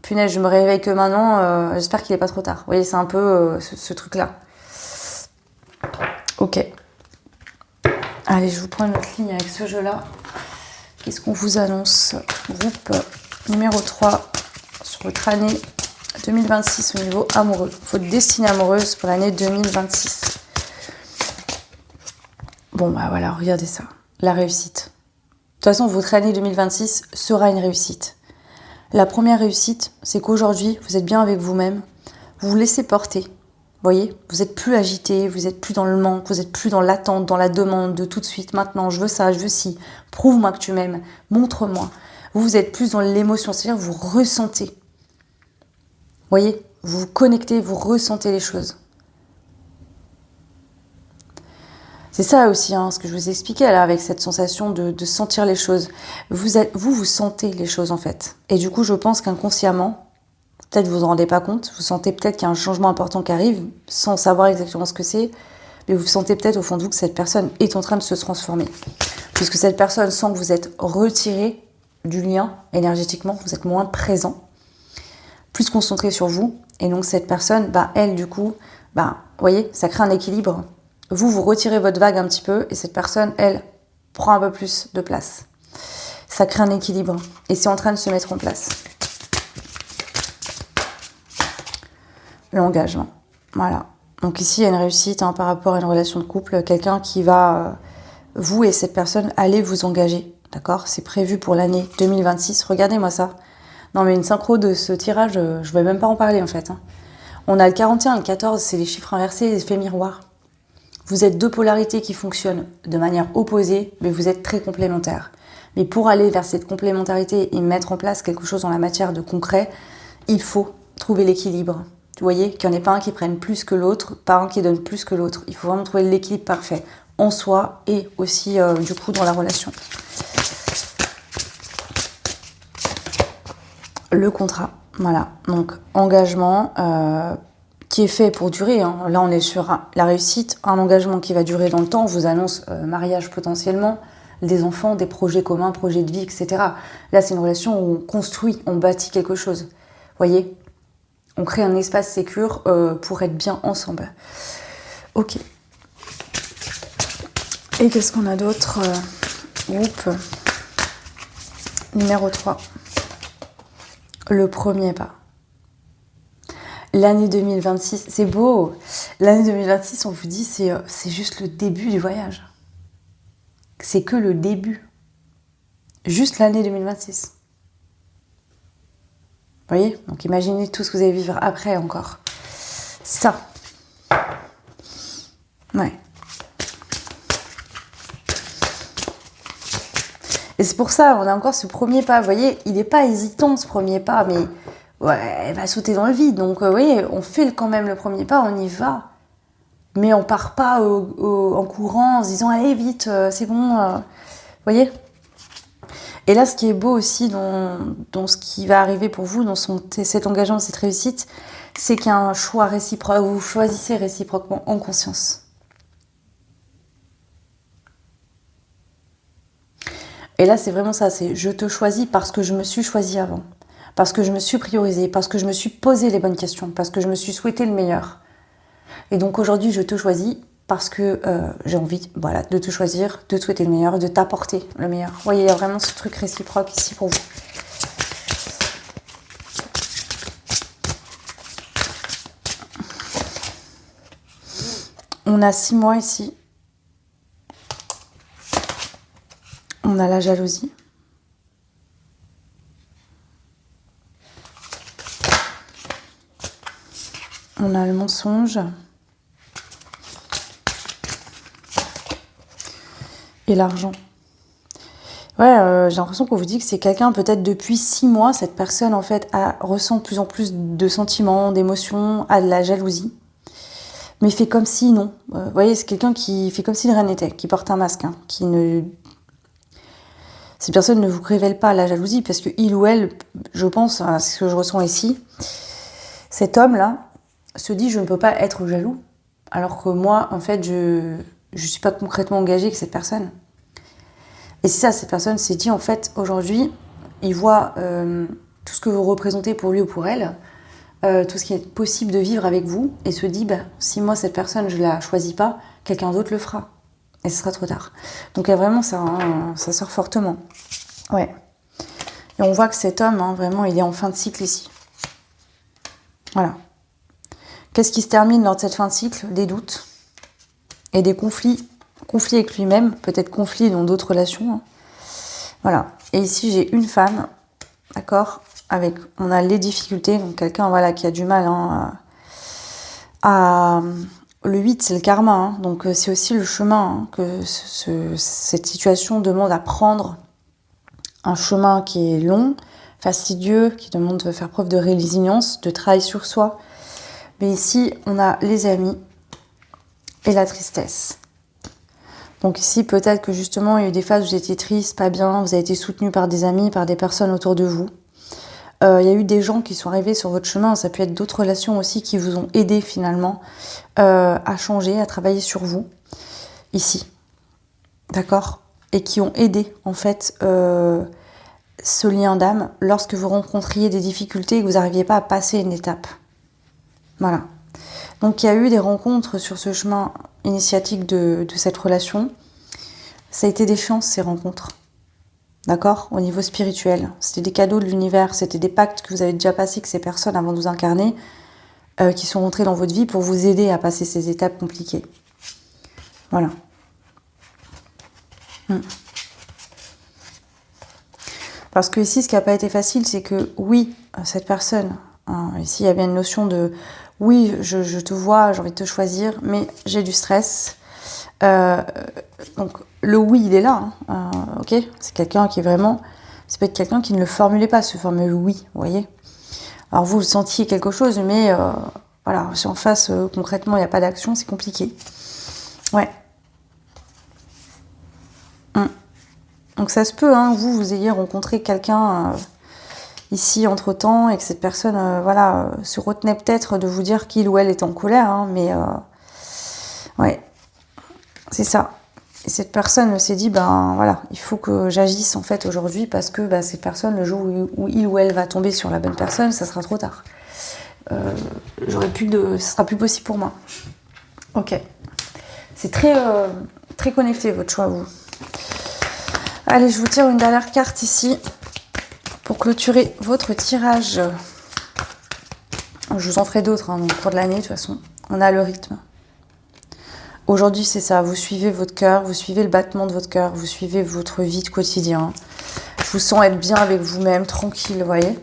punaise, je me réveille que maintenant, j'espère qu'il est pas trop tard. Vous voyez, c'est un peu ce truc-là. Ok. Allez, je vous prends une autre ligne avec ce jeu-là. Qu'est-ce qu'on vous annonce? Groupe numéro 3 sur votre année 2026 au niveau amoureux. Votre destinée amoureuse pour l'année 2026. Bon, bah voilà, regardez ça. La réussite. De toute façon, votre année 2026 sera une réussite. La première réussite, c'est qu'aujourd'hui, vous êtes bien avec vous-même, vous vous laissez porter. Vous voyez, vous n'êtes plus agité, vous n'êtes plus dans le manque, vous n'êtes plus dans l'attente, dans la demande de tout de suite, maintenant, je veux ça, je veux ci, prouve-moi que tu m'aimes, montre-moi. Vous êtes plus dans l'émotion, c'est-à-dire vous ressentez. Vous voyez, vous vous connectez, vous ressentez les choses. C'est ça aussi, hein, ce que je vous expliquais là, avec cette sensation de sentir les choses. Vous sentez les choses en fait. Et du coup, je pense qu'inconsciemment, peut-être vous vous en rendez pas compte, vous sentez peut-être qu'il y a un changement important qui arrive, sans savoir exactement ce que c'est, mais vous sentez peut-être au fond de vous que cette personne est en train de se transformer. Puisque cette personne sent que vous êtes retiré du lien énergétiquement, vous êtes moins présent, plus concentré sur vous. Et donc cette personne, bah, elle du coup, bah, vous voyez, ça crée un équilibre. Vous retirez votre vague un petit peu et cette personne, elle, prend un peu plus de place. Ça crée un équilibre et c'est en train de se mettre en place. L'engagement, voilà. Donc ici, il y a une réussite hein, par rapport à une relation de couple. Quelqu'un qui va, vous et cette personne, aller vous engager, d'accord? C'est prévu pour l'année 2026. Regardez-moi ça. Non mais une synchro de ce tirage, je ne vais même pas en parler en fait. Hein. On a le 41 et le 14, c'est les chiffres inversés, les effets miroirs. Vous êtes deux polarités qui fonctionnent de manière opposée, mais vous êtes très complémentaires. Mais pour aller vers cette complémentarité et mettre en place quelque chose en la matière de concret, il faut trouver l'équilibre. Vous voyez, qu'il n'y en ait pas un qui prenne plus que l'autre, pas un qui donne plus que l'autre. Il faut vraiment trouver l'équilibre parfait en soi et aussi du coup dans la relation. Le contrat, voilà. Donc engagement qui est fait pour durer. Hein. Là, on est sur la réussite, un engagement qui va durer dans le temps. On vous annonce mariage potentiellement, des enfants, des projets communs, projets de vie, etc. Là, c'est une relation où on construit, on bâtit quelque chose. Vous voyez, on crée un espace sécure pour être bien ensemble. Ok. Et qu'est-ce qu'on a d'autre? Groupe numéro 3. Le premier pas. L'année 2026, c'est beau. L'année 2026, on vous dit, c'est juste le début du voyage. C'est que le début. Juste l'année 2026. Vous voyez? Donc imaginez tout ce que vous allez vivre après encore. Ça. Ouais. Et c'est pour ça, on a encore ce premier pas. Vous voyez, il n'est pas hésitant ce premier pas, mais ouais, elle va sauter dans le vide. Donc, vous voyez, on fait quand même le premier pas, on y va. Mais on part pas en courant, en se disant, allez, vite, c'est bon. Vous voyez? Et là, ce qui est beau aussi dans ce qui va arriver pour vous, dans cet engagement, cette réussite, c'est qu'il y a un choix réciproque. Vous choisissez réciproquement en conscience. Et là, c'est vraiment ça, c'est je te choisis parce que je me suis choisie avant, parce que je me suis priorisée, parce que je me suis posé les bonnes questions, parce que je me suis souhaité le meilleur. Et donc aujourd'hui, je te choisis parce que j'ai envie voilà, de te choisir, de te souhaiter le meilleur, de t'apporter le meilleur. Vous voyez, il y a vraiment ce truc réciproque ici pour vous. On a 6 mois ici. On a la jalousie. On a le mensonge. Et l'argent. Ouais, j'ai l'impression qu'on vous dit que c'est quelqu'un, peut-être depuis 6 mois, cette personne en fait ressent de plus en plus de sentiments, d'émotions, a de la jalousie. Mais fait comme si non. Vous voyez, c'est quelqu'un qui fait comme si de rien n'était, qui porte un masque, hein, qui ne... Cette personne ne vous révèle pas la jalousie parce que il ou elle, je pense, à ce que je ressens ici, cet homme-là se dit je ne peux pas être jaloux, alors que moi, en fait, je suis pas concrètement engagée avec cette personne. Et c'est ça, cette personne s'est dit en fait aujourd'hui, il voit tout ce que vous représentez pour lui ou pour elle, tout ce qui est possible de vivre avec vous, et se dit si moi cette personne je la choisis pas, quelqu'un d'autre le fera. Et ce sera trop tard. Donc vraiment, ça sort fortement. Ouais. Et on voit que cet homme, hein, vraiment, il est en fin de cycle ici. Voilà. Qu'est-ce qui se termine lors de cette fin de cycle? Des doutes et des conflits. Conflits avec lui-même, peut-être conflits dans d'autres relations. Hein. Voilà. Et ici, j'ai une femme, d'accord, on a les difficultés, donc quelqu'un voilà, qui a du mal à le 8, c'est le karma, hein, donc c'est aussi le chemin hein, que cette situation demande à prendre. Un chemin qui est long, fastidieux, qui demande de faire preuve de résilience, de travail sur soi. Mais ici, on a les amis et la tristesse. Donc ici, peut-être que justement, il y a eu des phases où vous étiez triste, pas bien, vous avez été soutenu par des amis, par des personnes autour de vous. Il y a eu des gens qui sont arrivés sur votre chemin, ça peut être d'autres relations aussi qui vous ont aidé finalement à changer, à travailler sur vous, ici. D'accord ? Et qui ont aidé en fait ce lien d'âme lorsque vous rencontriez des difficultés et que vous n'arriviez pas à passer une étape. Voilà. Donc il y a eu des rencontres sur ce chemin initiatique de cette relation. Ça a été des chances ces rencontres. D'accord ? Au niveau spirituel. C'était des cadeaux de l'univers, c'était des pactes que vous avez déjà passés avec ces personnes avant de vous incarner, qui sont rentrées dans votre vie pour vous aider à passer ces étapes compliquées. Voilà. Parce que ici, ce qui n'a pas été facile, c'est que oui, cette personne, hein, ici il y a bien une notion de oui, je te vois, j'ai envie de te choisir, mais j'ai du stress. Donc le oui, il est là, hein, ok ? C'est quelqu'un qui est vraiment... Ça peut être quelqu'un qui ne le formulait pas, ce fameux oui, vous voyez ? Alors vous sentiez quelque chose, mais voilà, si en face, concrètement, il n'y a pas d'action, c'est compliqué. Ouais. Donc ça se peut, hein, vous ayez rencontré quelqu'un ici entre-temps et que cette personne se retenait peut-être de vous dire qu'il ou elle est en colère, hein, mais ouais, c'est ça. Et cette personne s'est dit, il faut que j'agisse en fait aujourd'hui parce que cette personne, le jour où il ou elle va tomber sur la bonne personne, ça sera trop tard. Ce sera plus possible pour moi. Ok. C'est très, très connecté votre choix, vous. Allez, je vous tire une dernière carte ici pour clôturer votre tirage. Je vous en ferai d'autres au cours de l'année, de toute façon. On a le rythme. Aujourd'hui, c'est ça. Vous suivez votre cœur, vous suivez le battement de votre cœur, vous suivez votre vie de quotidien. Je vous sens être bien avec vous-même, tranquille, vous voyez.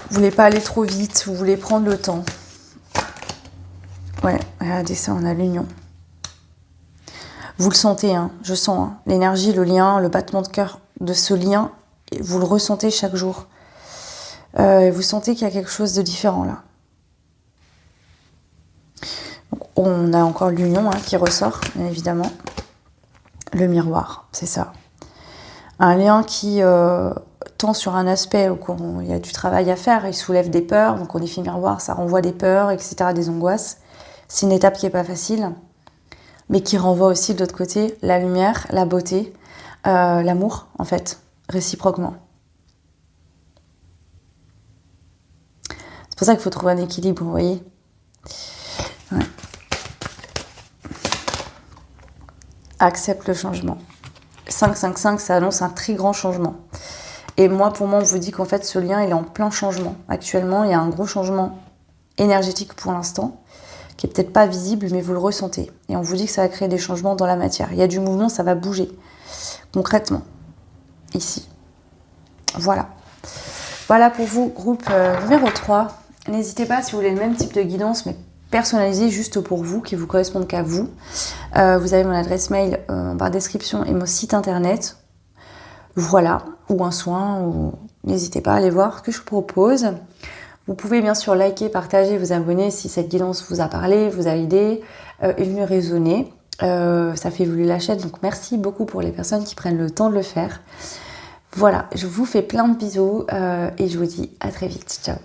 Vous voulez pas aller trop vite, vous voulez prendre le temps. Ouais, regardez ça, on a l'union. Vous le sentez, hein, je sens, hein, l'énergie, le lien, le battement de cœur de ce lien, vous le ressentez chaque jour. Vous sentez qu'il y a quelque chose de différent là. Donc, on a encore l'union qui ressort, bien évidemment. Le miroir, c'est ça. Un lien qui tend sur un aspect où il y a du travail à faire, il soulève des peurs, donc en effet miroir, ça renvoie des peurs, etc., des angoisses. C'est une étape qui n'est pas facile, mais qui renvoie aussi de l'autre côté la lumière, la beauté, l'amour, en fait, réciproquement. C'est pour ça qu'il faut trouver un équilibre, vous voyez. Ouais. Accepte le changement. 5-5-5, ça annonce un très grand changement. Et moi, pour moi, on vous dit qu'en fait, ce lien, il est en plein changement. Actuellement, il y a un gros changement énergétique pour l'instant, qui est peut-être pas visible, mais vous le ressentez. Et on vous dit que ça va créer des changements dans la matière. Il y a du mouvement, ça va bouger. Concrètement. Ici. Voilà. Voilà pour vous, groupe numéro 3. N'hésitez pas si vous voulez le même type de guidance, mais personnalisé juste pour vous, qui vous correspondent qu'à vous. Vous avez mon adresse mail en barre description et mon site internet. Voilà, ou un soin, ou n'hésitez pas à aller voir ce que je vous propose. Vous pouvez bien sûr liker, partager, vous abonner si cette guidance vous a parlé, vous a aidé, est venue résonner. Ça fait évoluer la chaîne, donc merci beaucoup pour les personnes qui prennent le temps de le faire. Voilà, je vous fais plein de bisous et je vous dis à très vite. Ciao.